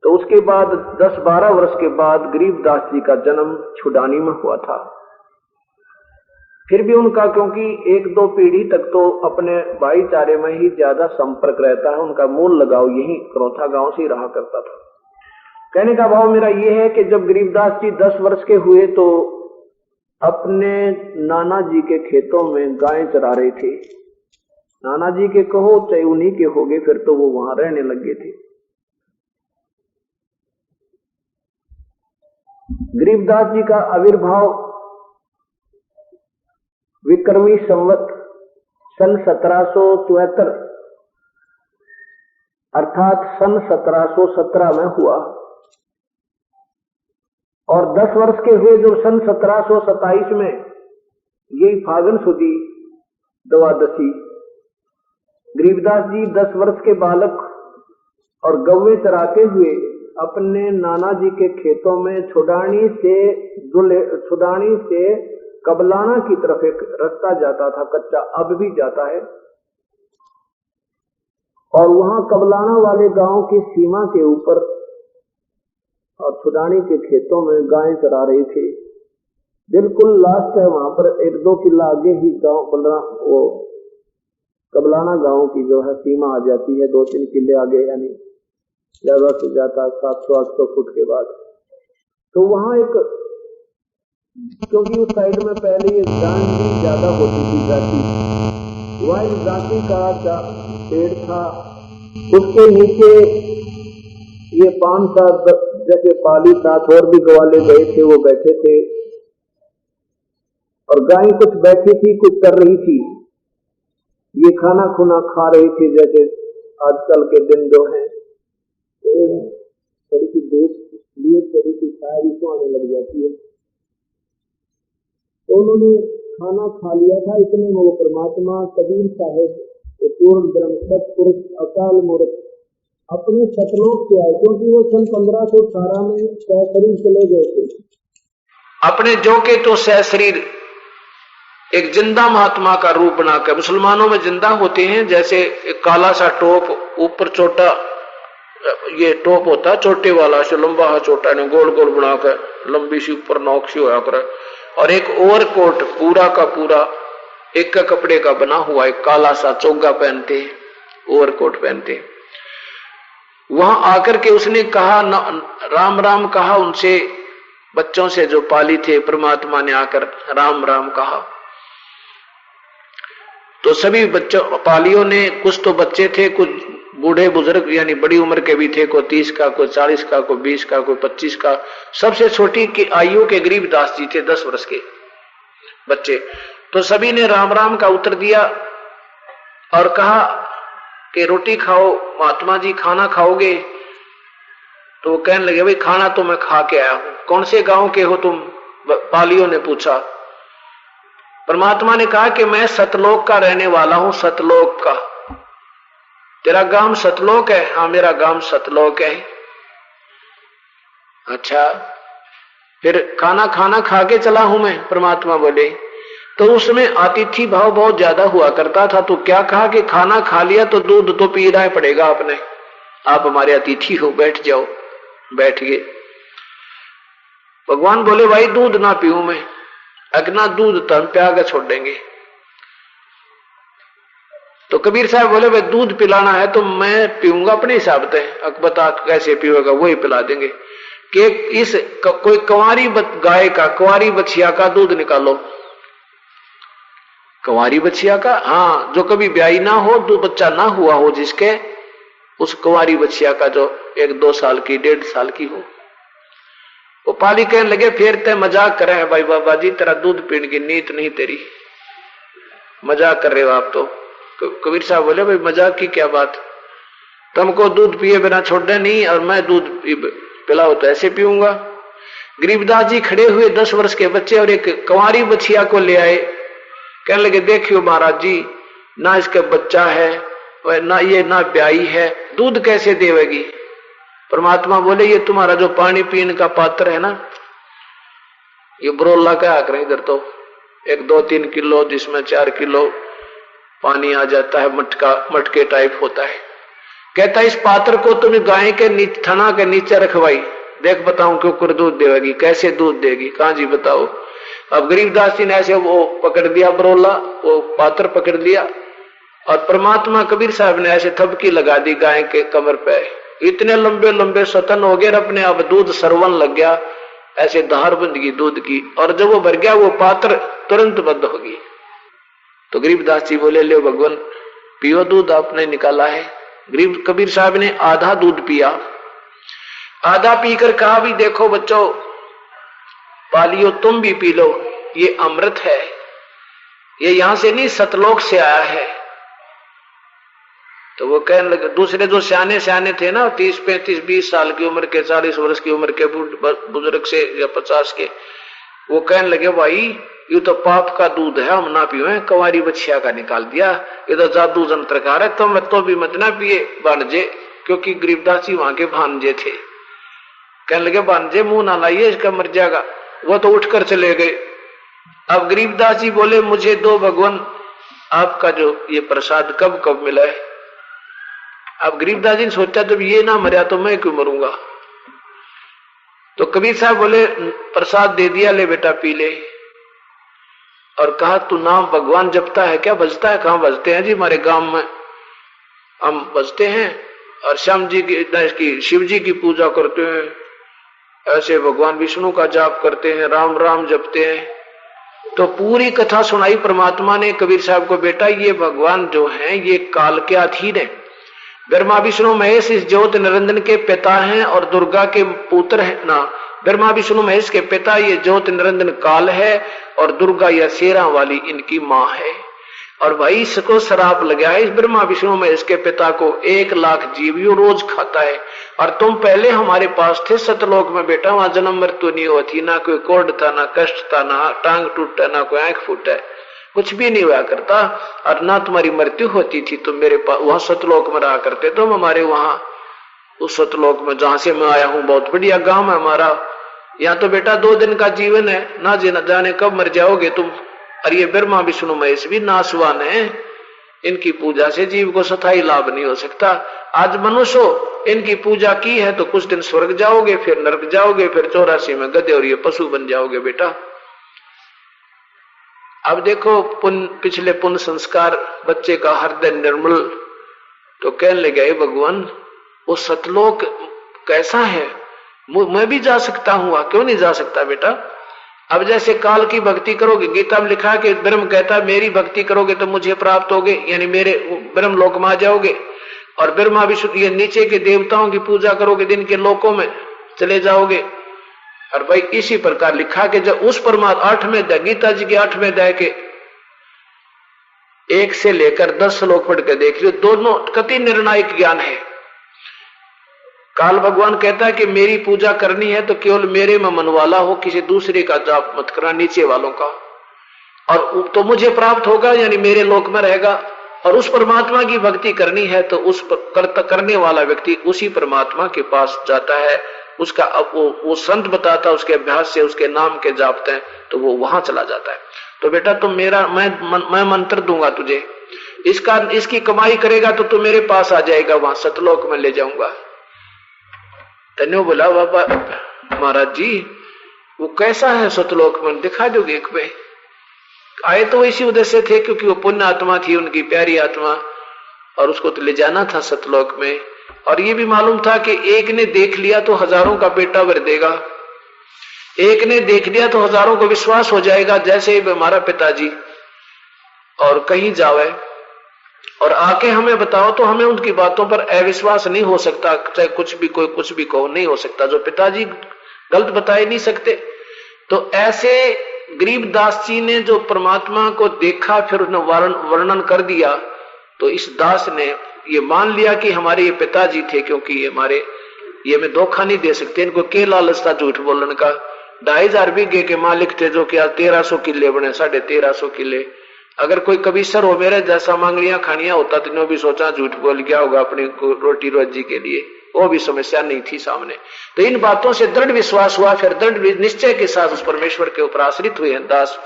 S2: तो उसके बाद 10-12 वर्ष के बाद गरीबदास जी का जन्म छुडानी में हुआ था। फिर भी उनका क्योंकि 1-2 पीढ़ी तक तो अपने भाईचारे में ही ज्यादा संपर्क रहता है, उनका मूल लगाव यही करौथा गांव से ही रहा करता था। कहने का भाव मेरा ये है कि जब गरीबदास जी 10 वर्ष के हुए तो अपने नाना जी के खेतों में गायें चरा रहे थे। नाना जी के कहो चाहे उन्हीं के हो गए, फिर तो वो वहां रहने लगे थे। गरीबदास जी का आविर्भाव विक्रमी संवत सन 1774 अर्थात सन 1717 में हुआ और 10 वर्ष के हुए जब सन 1727 में यही फागुन सुदी द्वादशी गरीबदास जी 10 वर्ष के बालक और गौवे चराते हुए अपने नाना जी के खेतों में छुडानी से कबलाना की तरफ एक रास्ता जाता था, कच्चा, अब भी जाता है। और वहां कबलाना वाले गांव की सीमा के ऊपर और छुडानी के खेतों में गायें चरा रहे थे। बिल्कुल लास्ट है, वहां पर 1-2 किला आगे ही गांव कबलाना गांव की जो है सीमा आ जाती है, 2-3 किले आगे, यानी ज्यादा से ज्यादा 700-800 फुट के बाद। तो वहां एक, क्योंकि उस साइड में पहले ये जान भी ज्यादा होती थी जाति, वहां एक जाति का पेड़ था, उसके नीचे ये 5-7 जैसे पाली साथ और भी ग्वाले गए थे, वो बैठे थे और गाय कुछ बैठी थी, कुछ कर रही थी। ये खाना खुना खा रही थी जैसे आजकल के दिन जो है थोड़ी सी देख लिए थोड़ी सी शायरी को आने लग जाती है। तो उन्होंने खाना खा लिया था, इतने में वो परमात्मा कबीर साहेब पूर्ण ब्रह्म सतपुरुष अकाल मूर्त अपने सतलोक से आए, क्योंकि वो सन 1518 में सहशरीर चले गए थे। अपने जो के तो सहशरीर एक जिंदा महात्मा का रूप बनाकर, मुसलमानों में जिंदा होते हैं जैसे एक काला सा टोप, ऊपर छोटा ये टोप होता है चोटे वाला, जो लंबा है छोटा ने गोल गोल बनाकर लंबी सी ऊपर नोक सी होया करे, और एक ओवरकोट पूरा का पूरा एक का कपड़े का बना हुआ एक काला सा चोगा पहनते, ओवरकोट पहनते। वहां आकर के उसने कहा राम राम कहा उनसे, बच्चों से जो पाली थे, परमात्मा ने आकर राम राम कहा। तो सभी बच्चों पालियों ने, कुछ तो बच्चे थे, कुछ बूढ़े बुजुर्ग यानी बड़ी उम्र के भी थे, कोई 30 का, कोई 40 का, कोई 20 का, कोई 25 का। सबसे छोटी की आयु के गरीबदास जी थे 10 वर्ष के बच्चे। तो सभी ने राम राम का उत्तर दिया और कहा कि रोटी खाओ महात्मा जी, खाना खाओगे? तो वो कहने लगे भाई खाना तो मैं खा के आया हूं। कौन से गांव के हो तुम? पालियों ने पूछा। परमात्मा ने कहा कि मैं सतलोक का रहने वाला हूं, सतलोक का। तेरा गांव सतलोक है? हाँ मेरा गांव सतलोक है। अच्छा, फिर खाना खा के चला हूं मैं, परमात्मा बोले। तो उसमें अतिथि भाव बहुत ज्यादा हुआ करता था, तो क्या कहा कि खाना खा लिया तो दूध तो पीना पड़ेगा आपने, आप हमारे अतिथि हो, बैठ जाओ। बैठ गए। भगवान बोले भाई दूध ना पीऊं मैं, अगना दूध तो हम प्या के छोड़ देंगे। तो कबीर साहब बोले भाई दूध पिलाना है तो मैं पीऊंगा अपने हिसाब से, अब बता कैसे पीओगा, वही पिला देंगे। कि इस कोई कुंवारी गाय का, कुंवारी बछिया का दूध निकालो। कुंवारी बछिया का? हाँ, जो कभी ब्याही ना हो, दो बच्चा ना हुआ हो जिसके, उस कुंवारी बछिया का जो 1-2 साल की, 1.5 साल की हो। वो पाली कहने लगे फिर ते मजाक कर रहे हैं भाई बाबा जी, तेरा दूध पीने की नीयत नहीं, तेरी मजाक कर रहे हो आप। तो कबीर साहब बोले भाई मजाक की क्या बात, तुमको दूध पिए बिना छोड़ना नहीं और मैं दूध पिलाओ तो ऐसे पीऊंगा। गरीबदास जी खड़े हुए 10 वर्ष के बच्चे और एक कुंवारी बछिया को ले आए। कहने लगे देखियो महाराज जी, ना इसका बच्चा है और ना ये ना ब्याई है, दूध कैसे देवेगी? परमात्मा बोले ये तुम्हारा जो पानी पीने का पात्र है ना, ये बरोला क्या करें इधर, तो 1-2-3 किलो जिसमें 4 किलो पानी आ जाता है, मटके टाइप होता है। कहता इस पात्र को तुम गाय के थना के नीचे रखवाई, देख बताऊं क्यों कर दूध देगी, कैसे दूध देगी? कहां जी बताओ। अब गरीबदास जी ने ऐसे वो पकड़ दिया बरोला, वो पात्र पकड़ लिया और परमात्मा कबीर साहब ने ऐसे थपकी लगा दी गाय के कमर पे। इतने लंबे लंबे सतन हो गए, अपने आप दूध सरवन लग गया, ऐसे धार बंद गई दूध की, और जब वो भर गया वो पात्र तुरंत बंद होगी। तो गरीबदास जी बोले ले भगवान पियो दूध आपने निकाला है। गरीब कबीर साहब ने आधा दूध पिया, आधा पीकर कहा भी देखो बच्चों, पालियो तुम भी पी लो, ये अमृत है, ये यहां से नहीं सतलोक से आया है। तो वो कहने लगे, दूसरे जो सियाने थे ना, 30, 35, 20 साल की उम्र के, 40 वर्ष की उम्र के बुजुर्ग से या 50 के, वो कहने लगे भाई ये तो पाप का दूध है, हम ना पिए, कुंवारी बछिया का निकाल दिया, ये तो जादू जंत्रकार है, तो भी मत ना पिए भांजे, क्योंकि गरीबदास जी वहां के भांजे थे। कहने लगे भांजे मुंह ना लाइए, इसका मर जाएगा। वो तो उठकर चले गए। अब गरीबदास जी बोले मुझे दो भगवान, आपका जो ये प्रसाद कब कब मिला है? अब गरीबदास जी ने सोचा जब ये ना मरा तो मैं क्यों मरूंगा। तो कबीर साहब बोले प्रसाद दे दिया, ले बेटा पी ले। और कहा तू नाम भगवान जपता है क्या? बजता है? कहां बजते हैं जी, हमारे गांव में हम बजते हैं और श्याम जी की शिव जी की पूजा करते हैं, ऐसे भगवान विष्णु का जाप करते हैं, राम राम जपते हैं। तो पूरी कथा सुनाई परमात्मा ने कबीर साहब को, बेटा ये भगवान जो हैं ये काल के अधीन है। ब्रह्मा विष्णु महेश इस ज्योत निरंजन के पिता हैं और दुर्गा के पुत्र हैं ना। ब्रह्मा विष्णु महेश के पिता ये ज्योत निरंजन काल है और दुर्गा या शेरा वाली इनकी मां है। और भाई इसको शराब लगा है, इस ब्रह्मा विष्णु में इसके पिता को 1 लाख जीव यो रोज खाता है, और तुम पहले हमारे पास थे सतलोक में बेटा, वहां जन्म मृत्यु नहीं होती, ना कोई कोर्ड था, ना कष्ट था, ना टांग टूटा, ना कोई आंख फूटा, कुछ भी नहीं हुआ करता, और ना तुम्हारी मृत्यु होती थी। तुम मेरे पास वहां सतलोक में रहा करते, तुम हमारे वहां उस सतलोक में जहां से मैं आया हूं, बहुत बढ़िया गांव है हमारा, यहाँ तो बेटा 2 दिन का जीवन है, ना जाने कब मर जाओगे तुम। और ये ब्रह्मा विष्णु महेश भी नासवान है, इनकी पूजा से जीव को स्थायी लाभ नहीं हो सकता। आज मनुष्य इनकी पूजा की है तो कुछ दिन स्वर्ग जाओगे, फिर नरक जाओगे, फिर 84 में गधे और ये पशु बन जाओगे बेटा। अब देखो पिछले पुण्य संस्कार, बच्चे का हृदय निर्मल, तो कहने लगे भगवान वो सतलोक कैसा है, मैं भी जा सकता हूं, क्यों नहीं जा सकता बेटा। अब जैसे काल की भक्ति करोगे, गीता में लिखा कि ब्रह्म कहता है मेरी भक्ति करोगे तो मुझे प्राप्त होगे, यानी मेरे ब्रह्म लोक में आ जाओगे, और ब्रह्मा विष्णु ये नीचे के देवताओं की पूजा करोगे दिन के लोकों में चले जाओगे। और भाई इसी प्रकार लिखा कि जब उस परमात्मा 8वें अध्याय, गीता जी के 8वें अध्याय के 1 से लेकर 10 श्लोक पढ़ के देख लियो, दोनों कति निर्णायक ज्ञान है। काल भगवान कहता है कि मेरी पूजा करनी है तो केवल मेरे में मन वाला हो, किसी दूसरे का जाप मत करना, नीचे वालों का, और तो मुझे प्राप्त होगा, यानी मेरे लोक में रहेगा। और उस परमात्मा की भक्ति करनी है तो उस करने वाला व्यक्ति उसी परमात्मा के पास जाता है, उसका वो संत बताता है, उसके अभ्यास से उसके नाम के जापते हैं तो वो वहां चला जाता है। तो बेटा तुम मैं मंत्र दूंगा तुझे, इसकी कमाई करेगा तो तू मेरे पास आ जाएगा, वहां सतलोक में ले जाऊंगा। तन्यो बोला बाबा महाराज जी वो कैसा है सतलोक में, दिखा दोगे एक में। आए तो इसी उद्देश्य थे क्योंकि वो पुण्य आत्मा थी, उनकी प्यारी आत्मा, और उसको तो ले जाना था सतलोक में। और ये भी मालूम था कि एक ने देख लिया तो हजारों का बेटा भर देगा, एक ने देख लिया तो हजारों को विश्वास हो जाएगा, जैसे ही हमारा पिताजी और कहीं जावे और आके हमें बताओ तो हमें उनकी बातों पर अविश्वास नहीं हो सकता, चाहे कुछ भी कोई कुछ भी कहो नहीं हो सकता, जो पिताजी गलत बताए नहीं सकते। तो ऐसे गरीबदास जी ने जो परमात्मा को देखा फिर उन्होंने वर्णन कर दिया, तो इस दास ने ये मान लिया कि हमारे ये पिताजी थे, क्योंकि ये मैं धोखा नहीं दे सकते, इनको के लालच था झूठ बोलने का। 2500 बीघे के मालिक थे जो कि 1300 किले बने, 1350 किले। अगर कोई कबीसर हो मेरे जैसा मांगलियां खानिया होता तो इन्होंने भी सोचा झूठ बोल गया होगा अपनी रोटी रोजी के लिए, वो भी समस्या नहीं थी सामने। तो इन बातों से दृढ़ विश्वास हुआ, फिर दृढ़ निश्चय के साथ उस परमेश्वर के ऊपर आश्रित हुए हैं दास,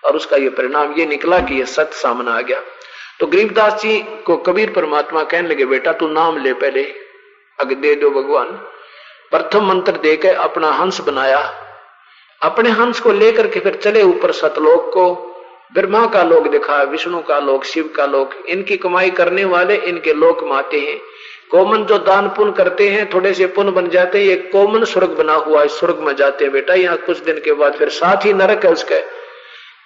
S2: और उसका ये परिणाम ये निकला कि ये सत्य सामने आ गया। तो गरीबदास जी को कबीर परमात्मा कहने लगे बेटा तू नाम ले, पहले अगर दे दो भगवान। प्रथम मंत्र देकर अपना हंस बनाया, अपने हंस को लेकर के फिर चले ऊपर सतलोक को। ब्रह्मा का लोक दिखा, विष्णु का लोक, शिव का लोक, इनकी कमाई करने वाले इनके लोक में आते हैं। कॉमन जो दान पुण्य करते हैं थोड़े से पुण्य बन जाते हैं, ये कॉमन स्वर्ग बना हुआ है, स्वर्ग में जाते हैं बेटा। यहाँ कुछ दिन के बाद फिर साथ ही नरक है उसके,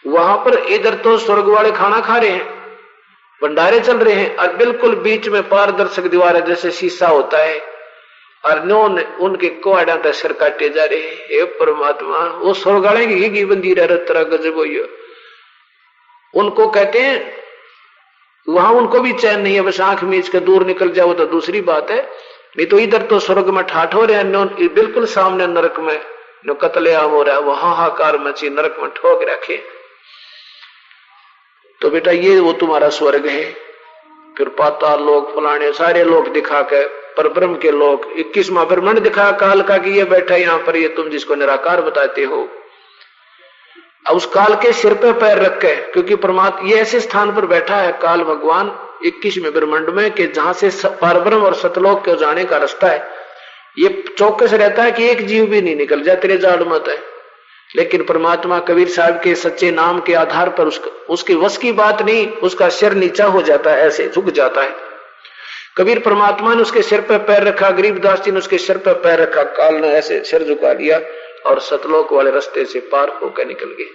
S2: वहां पर इधर तो स्वर्ग वाले खाना खा रहे हैं, भंडारे चल रहे हैं, और बिल्कुल बीच में पारदर्शक दीवार है जैसे शीशा होता है, और उनके कोड़ा तक सिर काटे जा रहे हैं। हे परमात्मा वो स्वर्ग वाले की बंदी तरह गजब हुई, उनको कहते हैं वहां उनको भी चैन नहीं है, बस आंख मीच के दूर निकल जाओ तो दूसरी बात है, नहीं तो इधर तो स्वर्ग में ठाठ हो रहे हैं, बिल्कुल सामने नरक में जो कत्लेआम हो रहा है, वहां हाहाकार मची, नरक में ठोक रखे। तो बेटा ये वो तुम्हारा स्वर्ग है। फिर पाताल लोक फलाने सारे लोग दिखा के पर ब्रह्म के लोक 21वां ब्रह्मांड दिखा काल का कि ये बैठा यहाँ पर, ये तुम जिसको निराकार बताते हो। अब उस काल के सिर पे पैर रख के, क्योंकि परमात्मा ये ऐसे स्थान पर बैठा है काल भगवान 21वें ब्रह्मांड में कि जहां से परब्रह्म और सतलोक के जाने का रास्ता है, ये चौकस रहता है कि एक जीव भी नहीं निकल जाए, तेरे जाड़ मत है। लेकिन परमात्मा कबीर साहब के सच्चे नाम के आधार पर उसके वश की बात नहीं, उसका सिर नीचा हो जाता है, ऐसे झुक जाता है। कबीर परमात्मा ने उसके सिर पर पैर रखा, गरीबदास जी ने उसके सिर पर पैर रखा, काल ने ऐसे सिर झुका दिया और सतलोक वाले रास्ते से पार होकर निकल गए।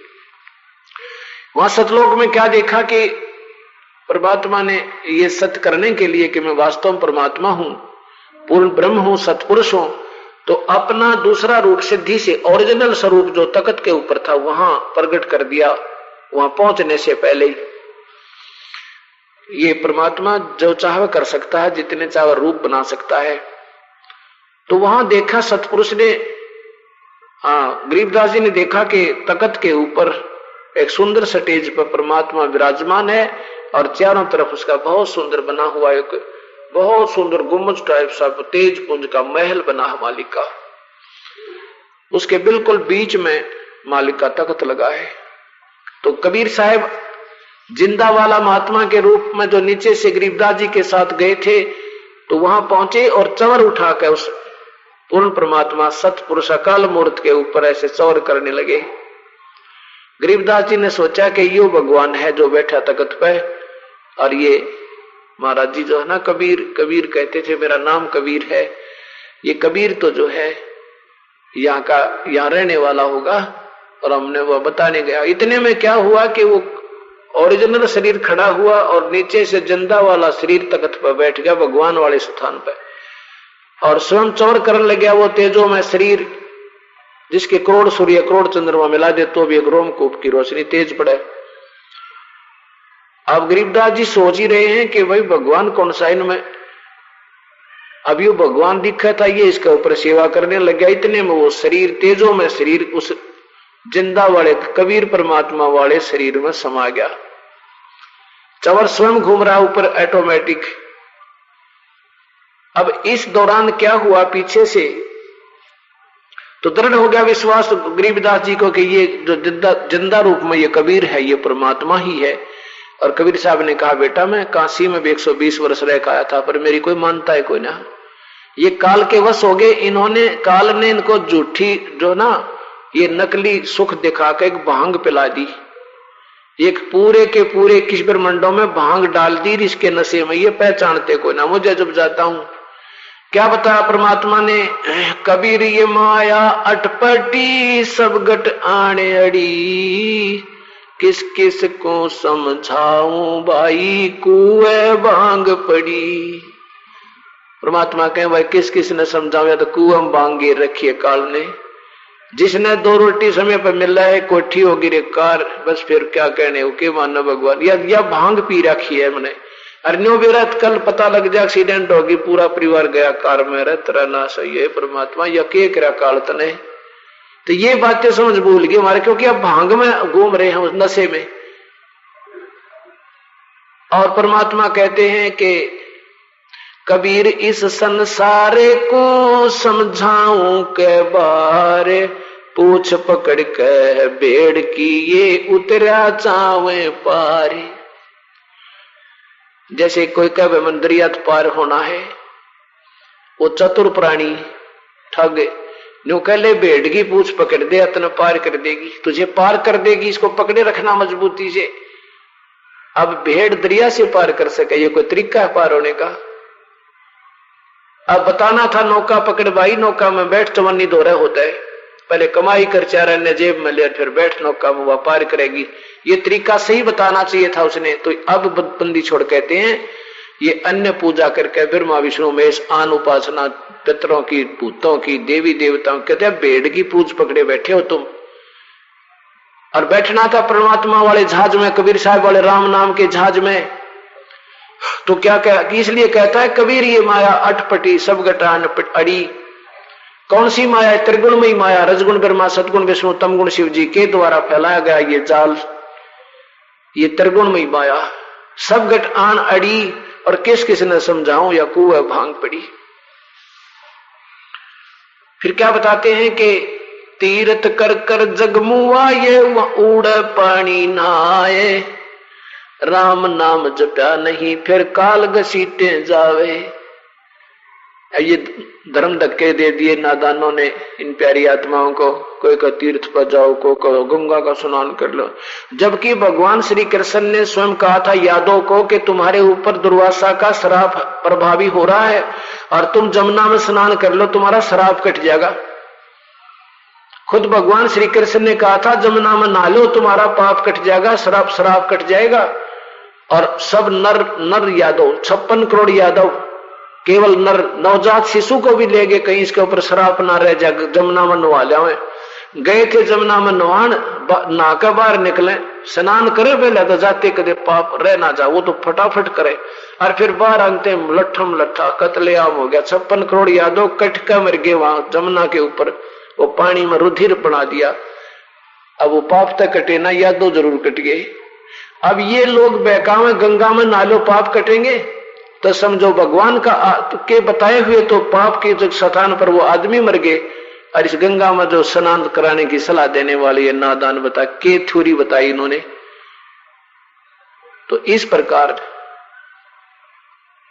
S2: वहां सतलोक में क्या देखा कि परमात्मा ने ये सत्य करने के लिए कि मैं वास्तव में परमात्मा हूं, पूर्ण ब्रह्म हूं, सतपुरुष हूं, तो अपना दूसरा रूप सिद्धि से ओरिजिनल स्वरूप जो तख्त के ऊपर था वहां प्रकट कर दिया, वहां पहुंचने से पहले ही। ये परमात्मा जो चाहे कर सकता है, जितने चाहे रूप बना सकता है। तो वहां देखा सतपुरुष ने, गरीबदास जी ने देखा कि तख्त के ऊपर एक सुंदर स्टेज पर परमात्मा विराजमान है और चारों तरफ उसका बहुत सुंदर बना हुआ एक बहुत सुंदर गुम्बज टाइप सा तेज पुंज का महल बना है मालिक का। उसके बिल्कुल बीच में मालिक का तख्त लगा है। तो कबीर साहब जिंदा वाला महात्मा के रूप में जो नीचे से गरीबदास जी के साथ गए थे, तो वहां पहुंचे और चवर उठाकर उस पूर्ण परमात्मा सतपुरुष अकाल मूर्त के ऊपर ऐसे चवर करने लगे। गरीबदास जी ने सोचा कि यो भगवान है जो बैठा तख्त पे, और ये महाराज जी जो है ना कबीर कहते थे मेरा नाम कबीर है, ये कबीर तो जो है यहाँ रहने वाला होगा। और हमने वो बताने गया। इतने में क्या हुआ कि वो ओरिजिनल शरीर खड़ा हुआ और नीचे से जिंदा वाला शरीर तख्त पर बैठ गया भगवान वाले स्थान पर, और स्वयं चौर करने लग गया वो तेजो में शरीर, जिसके करोड़ सूर्य करोड़ चंद्रमा मिला दे तो भी एक रोमकूप की रोशनी तेज पड़े। अब गरीबदास जी सोच ही रहे हैं कि भाई भगवान कौन सा इनमें, अब ये भगवान दिखा था, ये इसके ऊपर सेवा करने लग गया। इतने में वो शरीर तेजो में शरीर उस जिंदा वाले कबीर परमात्मा वाले शरीर में समा गया। चवर स्वयं घूम रहा ऊपर ऑटोमेटिक। अब इस दौरान क्या हुआ पीछे से, तो दृढ़ हो गया विश्वास गरीबदास जी को कि ये जो जिंदा रूप में ये कबीर है, ये परमात्मा ही है। और कबीर साहब ने कहा बेटा मैं काशी में भी 120 वर्ष रह आया था, पर मेरी कोई मानता है कोई ना। ये काल के वश हो गए इन्होंने, काल ने इनको झूठी जो ना ये नकली सुख दिखा के एक भांग पिला दी, एक पूरे के पूरे किस ब्रह्मांडों में भांग डाल दी इसके नशे में, ये पहचानते कोई ना। मुझे जब जाता हूं क्या बताया परमात्मा ने, कबीर ये माया अटपटी सब गट आने अड़ी, किस किस को समझाऊं भाई कुएं भांग पड़ी। परमात्मा कहे भाई किस किस ने समझाऊं, या तो कुएं भांग गिर रखी है काल ने, जिसने 2 रोटी समय पर मिल रहा है कोठी होगी रे कार, बस फिर क्या कहने के मानो भगवान, या भांग पी रखी है मैंने। अरण्यो बेरत कल पता लग जाए एक्सीडेंट होगी पूरा परिवार गया कार में, रे तेरा ना सही है परमात्मा, या के करा काल तने। तो ये बातें समझ भूल गई हमारे, क्योंकि अब भांग में घूम रहे हैं उस नशे में। और परमात्मा कहते हैं कि कबीर इस संसारे को समझाऊं के बारे, पूछ पकड़ के भेड़ की ये उतरा चावे पारे। जैसे कोई कहे मन दरिया पार होना है, वो चतुर प्राणी ठग न्यू कह ले भेड़ की पूछ पकड़ दे इतना पार कर देगी, तुझे पार कर देगी, इसको पकड़े रखना मजबूती से। अब भेड़ दरिया से पार कर सके ये कोई तरीका है पार होने का? अब बताना था नौका पकड़ भाई, नौका में बैठ चवन्नी दो रहे होता है, पहले कमाई कर चारा ने जेब में ले फिर बैठ नौका में व्यापार करेगी, ये तरीका सही बताना चाहिए था उसने। तो अब बंदी छोड़ कहते हैं ये अन्य पूजा करके ब्रह्मा विष्णु महेश आन उपासना पितरों की भूतों की देवी देवताओं, कहते हैं भेड़ की पूछ पकड़े बैठे हो तुम। और बैठना था परमात्मा वाले जहाज में, कबीर साहब वाले राम नाम के जहाज में। तो क्या इसलिए कहता है कबीर ये माया अटपटी सब गटान अड़ी। कौन सी माया है? त्रिगुणमयी माया, रजगुण ब्रह्मा सतगुण विष्णु तमगुण शिव जी के द्वारा फैलाया गया ये जाल, ये त्रिगुणमयी माया सब गट आन अड़ी। और किस किस ने समझाऊं या कुएं भांग पड़ी। फिर क्या बताते हैं कि तीर्थ कर कर जगमुआ ये उड़ पानी नहाए, राम नाम जप्या नहीं फिर काल घसीटे जावे। ये धर्म धक्के दे दिए नादानों ने इन प्यारी आत्माओं को, कोई का तीर्थ पर जाओ, को गंगा का स्नान कर लो, जबकि भगवान श्री कृष्ण ने स्वयं कहा था यादव को कि तुम्हारे ऊपर दुर्वासा का श्राप प्रभावी हो रहा है और तुम जमुना में स्नान कर लो, तुम्हारा श्राप कट जाएगा। खुद भगवान श्री कृष्ण ने कहा था जमुना में नहा लो, तुम्हारा पाप कट जाएगा, श्राप कट जाएगा। और सब नर यादव 56 करोड़ यादव केवल नर नवजात शिशु को भी ले गए, कहीं इसके ऊपर श्राप ना रह जाए, जमुना में नवा लिया। गए थे जमुना में नहान, नहा के बाहर निकले, स्नान करे पहले तो जाते कदे पाप रह ना जा, वो तो फटाफट करे, और फिर बाहर आते लट्ठम लट्ठा कतलेआम हो गया, 56 करोड़ यादव कट के मर गए वहां जमुना के ऊपर, वो पानी में रुधिर बना दिया। अब वो पाप तक कटे ना, यादव जरूर कट गए। अब ये लोग बहकावे गंगा में नालो पाप कटेंगे, तो समझो भगवान का के बताए हुए तो पाप के जो स्थान पर वो आदमी मर गए, और इस गंगा में जो स्नान कराने की सलाह देने वाले ये नादान बता के थ्योरी बताई इन्होंने। तो इस प्रकार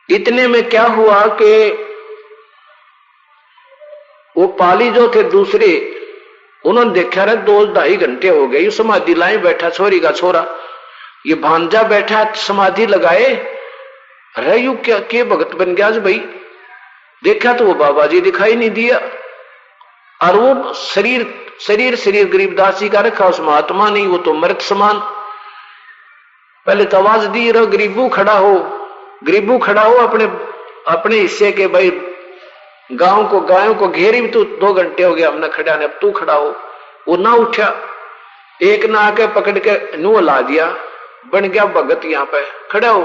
S2: इतने में क्या हुआ कि वो पाली जो थे दूसरे, उन्होंने देखा रहा 2-2.5 घंटे हो गए, समाधि लाए बैठा छोरी का छोरा, ये भांजा बैठा समाधि लगाए, अरे यू क्या के भगत बन गया भाई। देखा तो वो बाबा जी दिखाई नहीं दिया, और वो शरीर गरीबदास जी का रखा, उस महात्मा नहीं, वो तो मृत समान। पहले तो आवाज दी रहो गरीबू खड़ा हो अपने हिस्से के, भाई गायों को घेरी भी, तू 2 घंटे हो गया हमने खड़ा ने, अब तू खड़ा हो। वो ना उठा, एक ना आके पकड़ के नू ला दिया, बन गया भगत यहाँ पे खड़ा हो।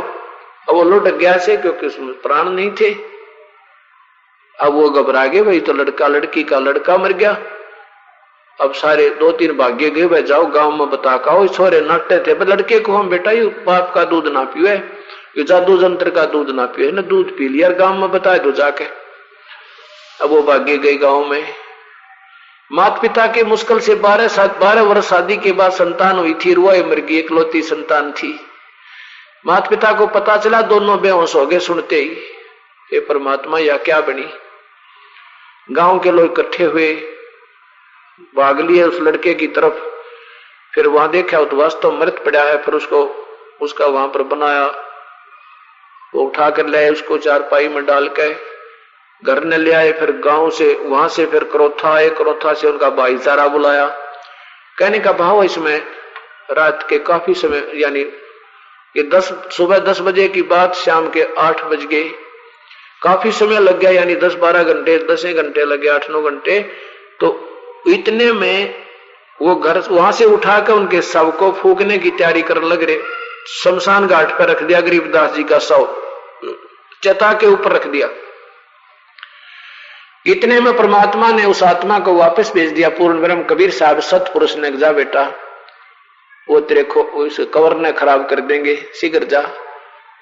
S2: अब वो लुट गया से, क्योंकि उसमें प्राण नहीं थे। अब वो घबरा गए, भाई तो लड़की का लड़का मर गया। अब सारे 2-3 भाग्य गए, भाई जाओ गांव में बता का हो, छोरे नाटते थे, लड़के को हम बेटा ये बाप का दूध ना पियो, ये जादू जंत्र का दूध ना पियो, ना दूध पी लिया, गांव में बताए दो जाके। अब वो भाग्य गई गांव में। माता पिता के मुश्किल से 12 वर्ष शादी के बाद संतान हुई थी, रुआ मर गई, इकलौती संतान थी। माता पिता को पता चला, दोनों बेहोश हो गए सुनते ही। ये परमात्मा या क्या बनी। गांव के लोग इकट्ठे हुए, भाग लिए उस लड़के की तरफ। फिर वहां देखा तो वास्तव मृत पड़ा है। फिर उसका वहां पर बनाया, वो उठा कर ले आए, उसको चारपाई में डाल के घर ने ले आए। फिर गांव से वहां से फिर क्रोथा आए, क्रोथा से उनका भाईचारा बुलाया। कहने का भाव इसमें रात के काफी समय, यानी ये सुबह 10 बजे की बात, शाम के 8 बज गए, काफी समय लग गया, यानी 10-12 घंटे, 10 घंटे लगे, 8-9 घंटे। तो इतने में वो घर वहां से उठा कर उनके शव को फूकने की तैयारी करने लग रहे। शमशान घाट पर रख दिया गरीबदास जी का शव, चता के ऊपर रख दिया। इतने में परमात्मा ने उस आत्मा को वापस भेज दिया। पूर्ण ब्रह्म कबीर साहब सतपुरुष ने, जा बेटा वो तेरे को उस कवर ने खराब कर देंगे, शीघ्र जा।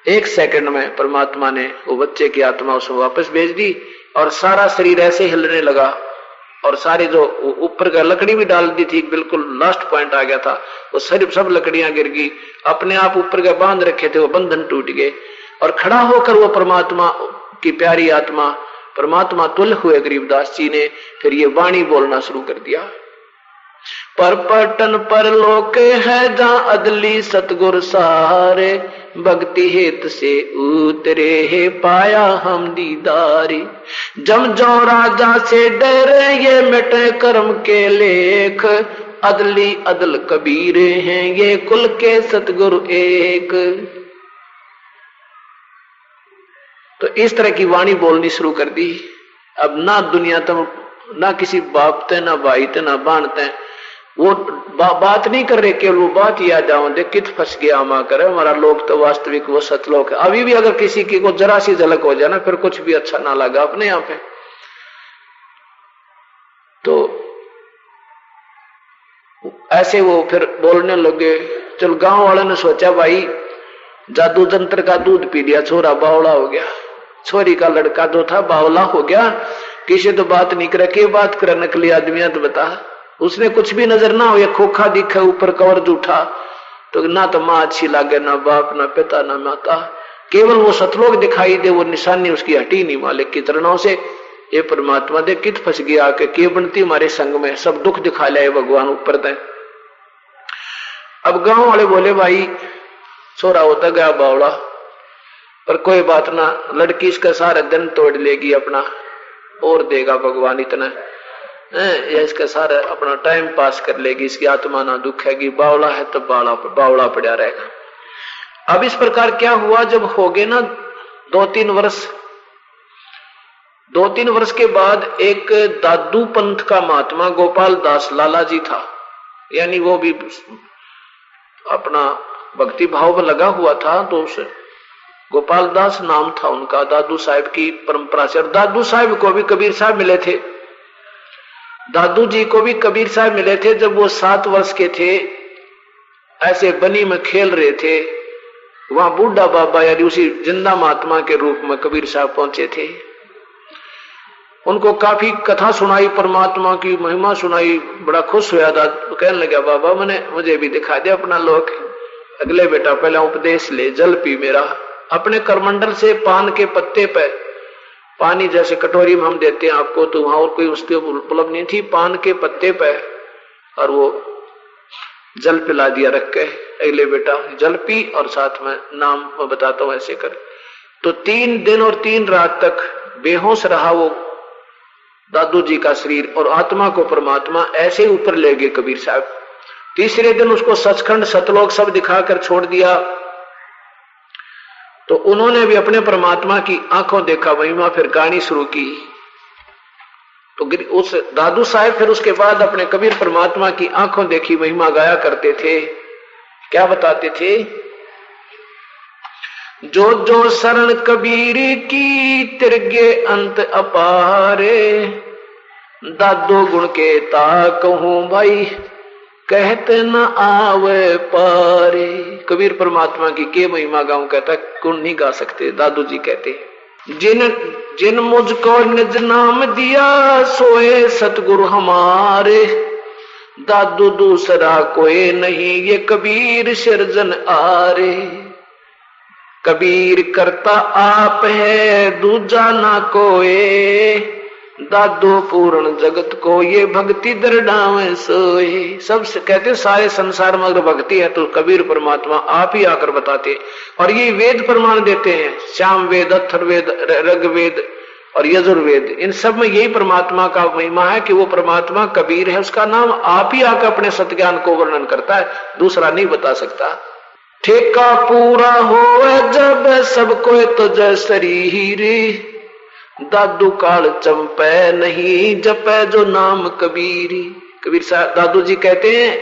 S2: 1 सेकंड में परमात्मा ने वो बच्चे की आत्मा उसको वापस भेज दी, और सारा शरीर ऐसे हिलने लगा, और सारी जो ऊपर का लकड़ी भी डाल दी थी, बिल्कुल लास्ट पॉइंट आ गया था, वो सब लकड़ियां गिर गई। अपने आप ऊपर के बांध रखे थे वो बंधन टूट गए, और खड़ा होकर वो परमात्मा की प्यारी आत्मा परमात्मा तुल हुए गरीबदास जी ने। फिर ये वाणी बोलना शुरू कर दिया। पर पटन पर लोक है जहां अदली सतगुर सारे, भक्ति हेत से उतरे है पाया हम दीदारी। जम जो राजा से डरे ये मिटे कर्म के लेख, अदली अदल कबीर हैं ये कुल के सतगुरु एक। तो इस तरह की वाणी बोलनी शुरू कर दी। अब ना दुनिया तम, ना किसी बाप ते, ना भाई ते, ना बाण ते, वो बात नहीं कर रहे, केवल वो बात याद आओ देख कित फंस गया हमा करे हमारा लोग तो वास्तविक वो सतलोक है। अभी भी अगर किसी की को जरा सी झलक हो जाए ना, फिर कुछ भी अच्छा ना लगा अपने यहाँ पे। तो ऐसे वो फिर बोलने लगे। चल गांव वालों ने सोचा भाई जादू जंत्र का दूध पी लिया, छोरा बावला हो गया, छोरी का लड़का जो था बावला हो गया, किसी तो बात नहीं करे, के बात करे नकली आदमिया तो बता। उसने कुछ भी नजर ना हो, या खोखा दिखे ऊपर कवर जूठा, तो ना तो माँ अच्छी लागे, ना बाप, ना पिता, ना माता, केवल वो सतलोक दिखाई दे, वो निशानी उसकी हटी नहीं मालिक की चरणों से। ये परमात्मा दे कित फंस गया आके, के बनती हमारे संग में, सब दुख दिखा लिया भगवान ऊपर तय। अब गांव वाले बोले भाई छोरा होता गया बावड़ा, पर कोई बात ना, लड़की इसका सारा दिन तोड़ लेगी अपना, और देगा भगवान इतना, या इसका सारा अपना टाइम पास कर लेगी, इसकी आत्मा ना दुखेगी, बावड़ा है तो बावड़ा पड़ा रहेगा। अब इस प्रकार क्या हुआ, जब हो गए ना 2-3 वर्ष, 2-3 वर्ष के बाद एक दादू पंथ का महात्मा गोपाल दास लाला जी था, यानी वो भी अपना भक्ति भाव में लगा हुआ था, तो उस गोपाल दास नाम था उनका, दादू साहिब की परंपरा से। और दादू साहिब को भी कबीर साहब मिले थे, दादू जी को भी कबीर साहब मिले थे जब वो 7 वर्ष के थे। ऐसे बनी में खेल रहे थे, वहां बूढ़ा बाबा यानी उसी जिंदा महात्मा के रूप में कबीर साहब पहुंचे थे। उनको काफी कथा सुनाई, परमात्मा की महिमा सुनाई, बड़ा खुश हुआ। तो कहने लगा बाबा मुझे भी दिखा दे अपना लोक। अगले बेटा पहले उपदेश ले, जल पी मेरा। अपने करमंडल से पान के पत्ते पे पानी जैसे कटोरी में हम देते हैं आपको, तो वहां और कोई उसके उपलब्ध नहीं थी, पान के पत्ते पे और वो जल पिला दिया रख के। अगले बेटा जल पी और साथ में नाम मैं बताता हूं ऐसे कर। तो 3 दिन और 3 रात तक बेहोश रहा वो दादू जी का शरीर, और आत्मा को परमात्मा ऐसे ऊपर ले गए कबीर साहब। तीसरे दिन उसको सचखंड सतलोक सब दिखाकर छोड़ दिया। तो उन्होंने भी अपने परमात्मा की आंखों देखा महिमा, फिर गानी शुरू की। तो उस दादू साहब फिर उसके बाद अपने कबीर परमात्मा की आंखों देखी महिमा गाया करते थे। क्या बताते थे? जो जो शरण कबीर की तिरगे अंत अपारे, दादो गुण के ता कहूं भाई कहते न आवे पारे। कबीर परमात्मा की के महिमा गाऊं, कहता गुण नहीं गा सकते। दादू जी कहते जिन मुझको निज नाम दिया सोए सतगुरु हमारे, दादू दूसरा कोई नहीं ये कबीर सिरजन आरे। कबीर करता आप है दूजा ना कोई, दादो पूर्ण जगत को ये भक्ति दरडावे सोए। सब कहते सारे संसार में अगर भक्ति है तो कबीर परमात्मा आप ही आकर बताते, और ये वेद प्रमाण देते हैं। श्याम वेद, अथर्ववेद, ऋग्वेद और यजुर्वेद, इन सब में यही परमात्मा का महिमा है कि वो परमात्मा कबीर है, उसका नाम आप ही आकर अपने सत्ज्ञान को वर्णन करता है, दूसरा नहीं बता सकता। ठेका पूरा हो जब सबको तो जय शरीर, दादू काल चंपे नहीं जपे जो नाम कबीरी। कबीर साहब दादू जी कहते हैं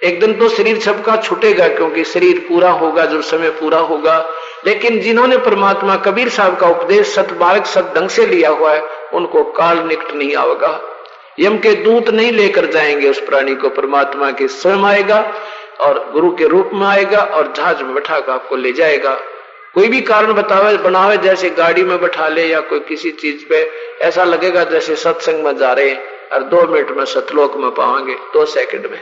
S2: एक दिन तो शरीर सबका छूटेगा, क्योंकि शरीर पूरा होगा जब समय पूरा होगा। लेकिन जिन्होंने परमात्मा कबीर साहब का उपदेश सतमार्ग सत ढंग से लिया हुआ है, उनको काल निकट नहीं आएगा। यम के दूत नहीं लेकर जाएंगे उस प्राणी को, परमात्मा के स्वयं आएगा और गुरु के रूप में आएगा और जहाज में बैठा कर आपको ले जाएगा। कोई भी कारण बतावे बनावे, जैसे गाड़ी में बैठा ले या कोई किसी चीज पे, ऐसा लगेगा जैसे सत्संग में जा रहे हैं और 2 मिनट में सतलोक में पाएंगे, 2 सेकंड में।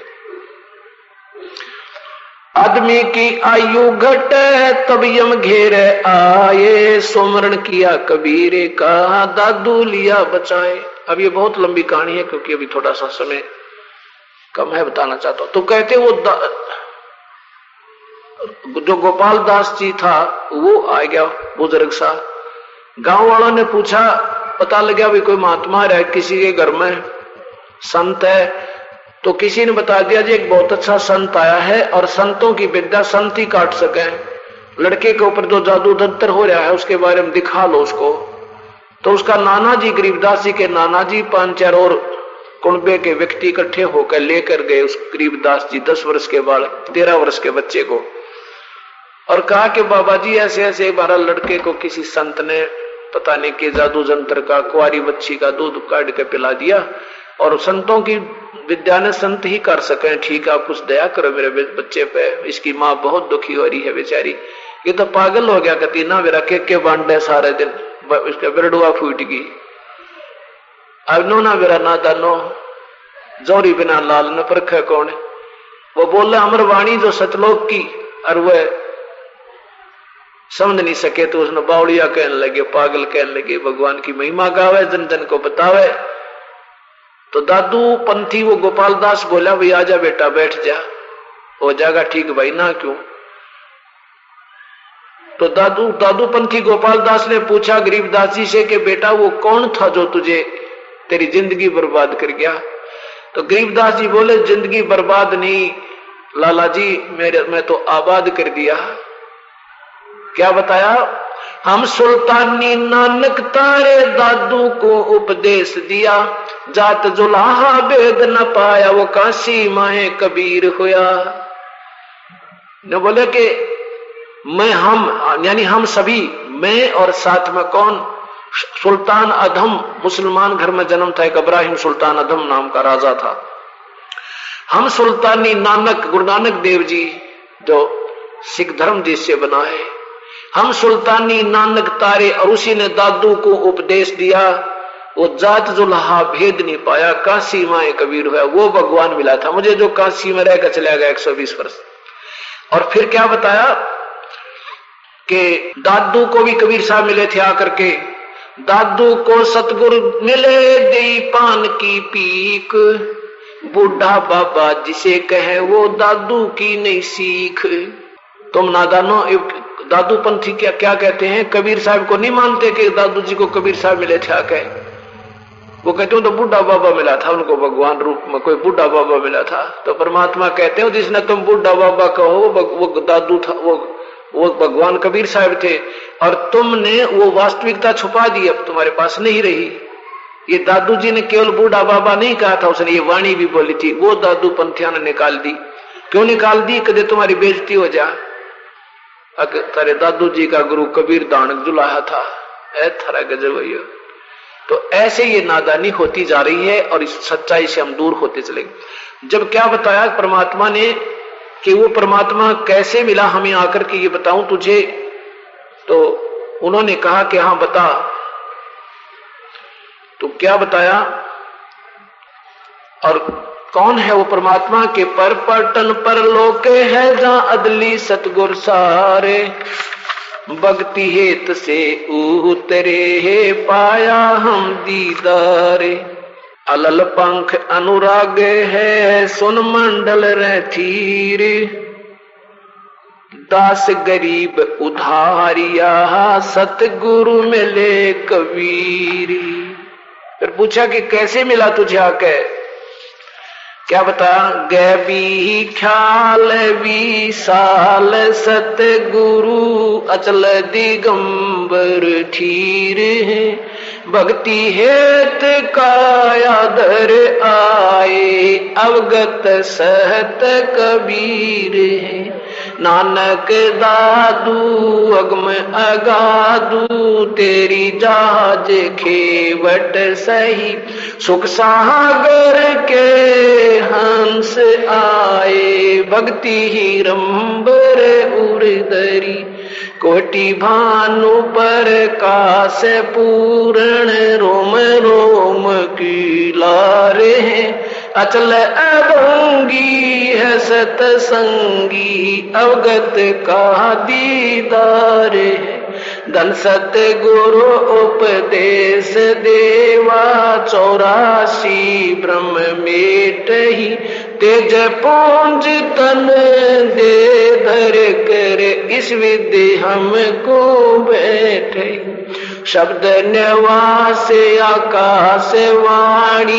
S2: आदमी की आयु घटे तब यम घेरे आए, सोमरण किया कबीरे का दादू लिया बचाए। अब ये बहुत लंबी कहानी है क्योंकि अभी थोड़ा सा समय कम है, बताना चाहता हूं। तो कहते वो जो गोपाल दास जी था वो आ गया बुजुर्ग सा। गांव वालों ने पूछा, पता लगा भी कोई महात्मा है किसी के घर में, संत है। तो किसी ने बता दिया जी एक बहुत अच्छा संत आया है और संतों की विद्या संत ही काट सके। लड़के के ऊपर जो जादू दत्तर हो रहा है उसके बारे में दिखा लो उसको। तो उसका नाना जी, गरीबदास जी के नाना जी 5-4 और कुनबे के व्यक्ति इकट्ठे होकर लेकर गए उस गरीबदास जी 10 वर्ष के बाद 13 वर्ष के बच्चे को, और कहा कि बाबा जी ऐसे ऐसे 12 लड़के को किसी संत ने पता नहीं कि जादू जंत्र का कुंवारी बच्ची का दूध काट के पिला दिया, और संतों की विद्या ने संत ही कर सके। ठीक, आप कुछ दया करो मेरे बच्चे पे, इसकी माँ बहुत दुखी हो रही है बेचारी, ये तो पागल हो गया। कहती ना मेरा के बांटे सारे दिन, इसका बिरडुआ फूट गई। अब नो ना मेरा ना दानो जोरी बिना लाल न परखे कौन। वो बोला अमर वाणी जो सतलोक की, और वह समझ नहीं सके तो उसने बावड़िया कहने लगे, पागल कहने लगे, भगवान की महिमा गावे, जन जन को बतावे। तो दादू पंथी वो गोपाल दास बोला, भाई आजा बेटा बैठ जा। हो जाएगा ठीक भाई, ना क्यों। तो दादू पंथी गोपाल दास ने पूछा गरीबदास जी से कि बेटा वो कौन था जो तुझे तेरी जिंदगी बर्बाद कर गया। तो गरीबदास जी बोले जिंदगी बर्बाद नहीं लाला जी, मैं तो आबाद कर दिया। क्या बताया? हम सुल्तानी नानक तारे दादू को उपदेश दिया, जात जुलाहा भेद न पाया, वो काशी माहे कबीर हुआ। न बोले कि मैं हम यानी हम सभी, मैं और साथ में कौन, सुल्तान अधम मुसलमान घर में जन्म था, एक इब्राहिम सुल्तान अधम नाम का राजा था। हम सुल्तानी नानक गुरु नानक देव जी जो सिख धर्म देश से बना है, हम सुल्तानी नानक तारे और उसी ने दादू को उपदेश दिया, वो जात जुल्हा भेद नहीं पाया, काशी माए कबीर हुआ। वो भगवान मिला था मुझे जो काशी में रहकर चला गया 120 वर्ष। और फिर क्या बताया कि दादू को भी कबीर साहब मिले थे आकर के, दादू को सतगुरु मिले दे पान की पीक, बूढ़ा बाबा जिसे कहे वो दादू की नहीं सीख। तुम नादानो दादू पंथी क्या कहते हैं, कबीर साहब को नहीं मानते कि दादू जी को कबीर साहब मिले थे आके। वो कहते हो तो बूढ़ा बाबा मिला था उनको, भगवान रूप में कोई बूढ़ा बाबा मिला था। तो परमात्मा कहते हो जिसने तुम बूढ़ा बाबा कहो वो दादू था, वो भगवान कबीर साहब थे, और तुमने वो वास्तविकता छुपा दी, अब तुम्हारे पास नहीं रही। ये दादू जी ने केवल बूढ़ा बाबा नहीं कहा था, उसने ये वाणी भी बोली थी, वो दादू पंथिया ने निकाल दी। क्यों निकाल दी? कदे तुम्हारी बेइज्जती हो जा। तारे दादू जी का गुरु कबीर दानक जुलाहा था, ऐ थारा गजब भैया। तो ऐसे ये नादानी होती जा रही है और इस सच्चाई से हम दूर होते चलेंगे। जब क्या बताया परमात्मा ने कि वो परमात्मा कैसे मिला हमें आकर के ये बताऊं तुझे, तो उन्होंने कहा कि हाँ बता। तो क्या बताया और कौन है वो परमात्मा के पर पटन पर लोके है जहां अदली सतगुर सारे, भक्ति हेत से उतरे है पाया हम दीदारे, अलल पंख अनुराग है सुन मंडल रथीर, दास गरीब उधारिया सतगुरु मिले कबीर। फिर पूछा कि कैसे मिला तुझे आके, क्या बता, गैबी ख्याल विशाल सतगुरु अचल दिगंबर ठीर है, भक्ति हेत कायादर आए अवगत सहत कबीर है, नानक दादू अगम अगादू तेरी जहाज खेवट सही, सुख सागर के हंस आए भक्ति ही रंबर उर्दरी, कोटि भानु पर काश पूर्ण रोम रोम की लारे हैं, अचल अभंगी है सतसंगी अवगत का दीदार है, धन सत गुरु उपदेश देवा 84 ब्रह्म मेट ही, तेज पूंज तन दे धर कर इस विद्या हमको बैठे, शब्द निवास आकाश वाणी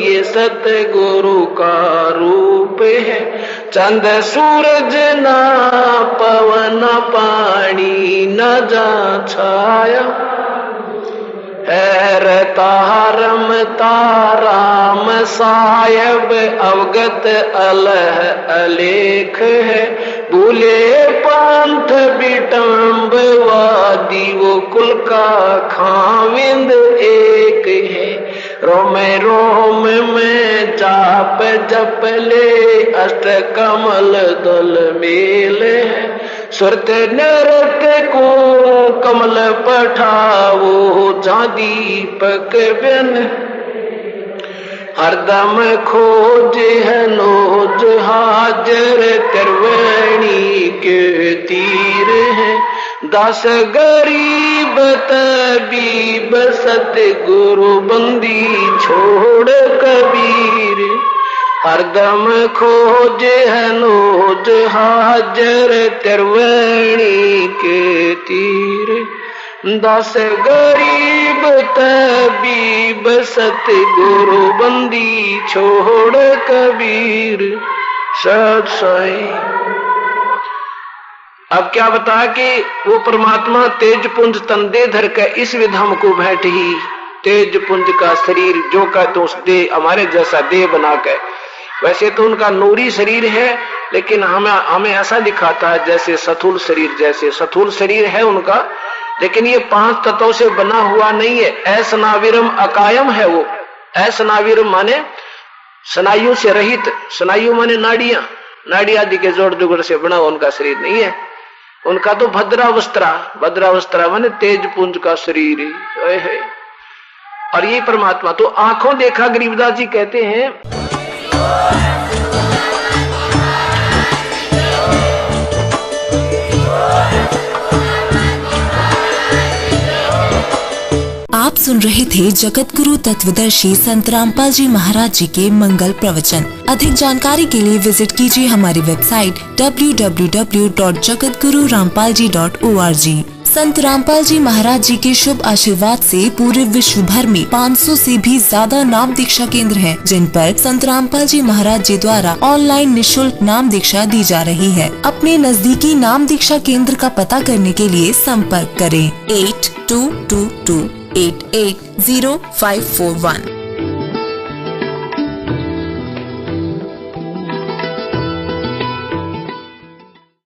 S2: ये सतगुरु का रूप है, चंद सूरज ना पवन पानी न जा छाया, है तारम ताराम सायब अवगत अलह अलेख है, भूले पंथ बिटम्ब वादी वो कुल का खाविंद एक है, रोम रोम में जाप जप ले अष्ट कमल दल मेल है, सुरत नरत को कमल पठावो जा दीपक बिन, हरदम खोज है नोज हाजर त्रिवेणी के तीर है, दास गरीब तबीब सतगुरु बंदी छोड़ कबीर, हरदम खोज है नोज हाजर त्रिवेणी के तीर, दास गरीब तबीब सतगुरु बंदी छोड़ कबीर। सत साई। अब क्या बता कि वो परमात्मा तेज पुंज तंदे धर के इस विधम को बैठ ही, तेज पुंज का शरीर जो का तो उस दे हमारे जैसा देह बना के, वैसे तो उनका नूरी शरीर है लेकिन हमें ऐसा दिखाता है जैसे स्थूल शरीर, जैसे स्थूल शरीर है उनका, लेकिन ये 5 तत्वों से बना हुआ नहीं है। असनाविरम अकायम है वो। असनाविरम माने स्नायु से रहित, स्नायु माने नाड़ियां, नाड़ी आदि के जोड़ जुगड़ से बना हुआ उनका शरीर नहीं है। उनका तो भद्रावस्था, भद्रावस्था माने तेज पुंज का शरीर है। और ये परमात्मा तो आंखों देखा, गरीबदास जी कहते हैं
S3: आप सुन रहे थे जगत गुरु तत्वदर्शी संत रामपाल जी महाराज जी के मंगल प्रवचन। अधिक जानकारी के लिए विजिट कीजिए हमारी वेबसाइट www.jagatgururampalji.org। संत रामपाल जी महाराज जी के शुभ आशीर्वाद से पूरे विश्व भर में 500 से भी ज्यादा नाम दीक्षा केंद्र हैं, जिन पर संत रामपाल जी महाराज जी द्वारा ऑनलाइन निशुल्क नाम दीक्षा दी जा रही है। अपने नजदीकी नाम दीक्षा केंद्र का पता करने के लिए संपर्क करें 8222880541।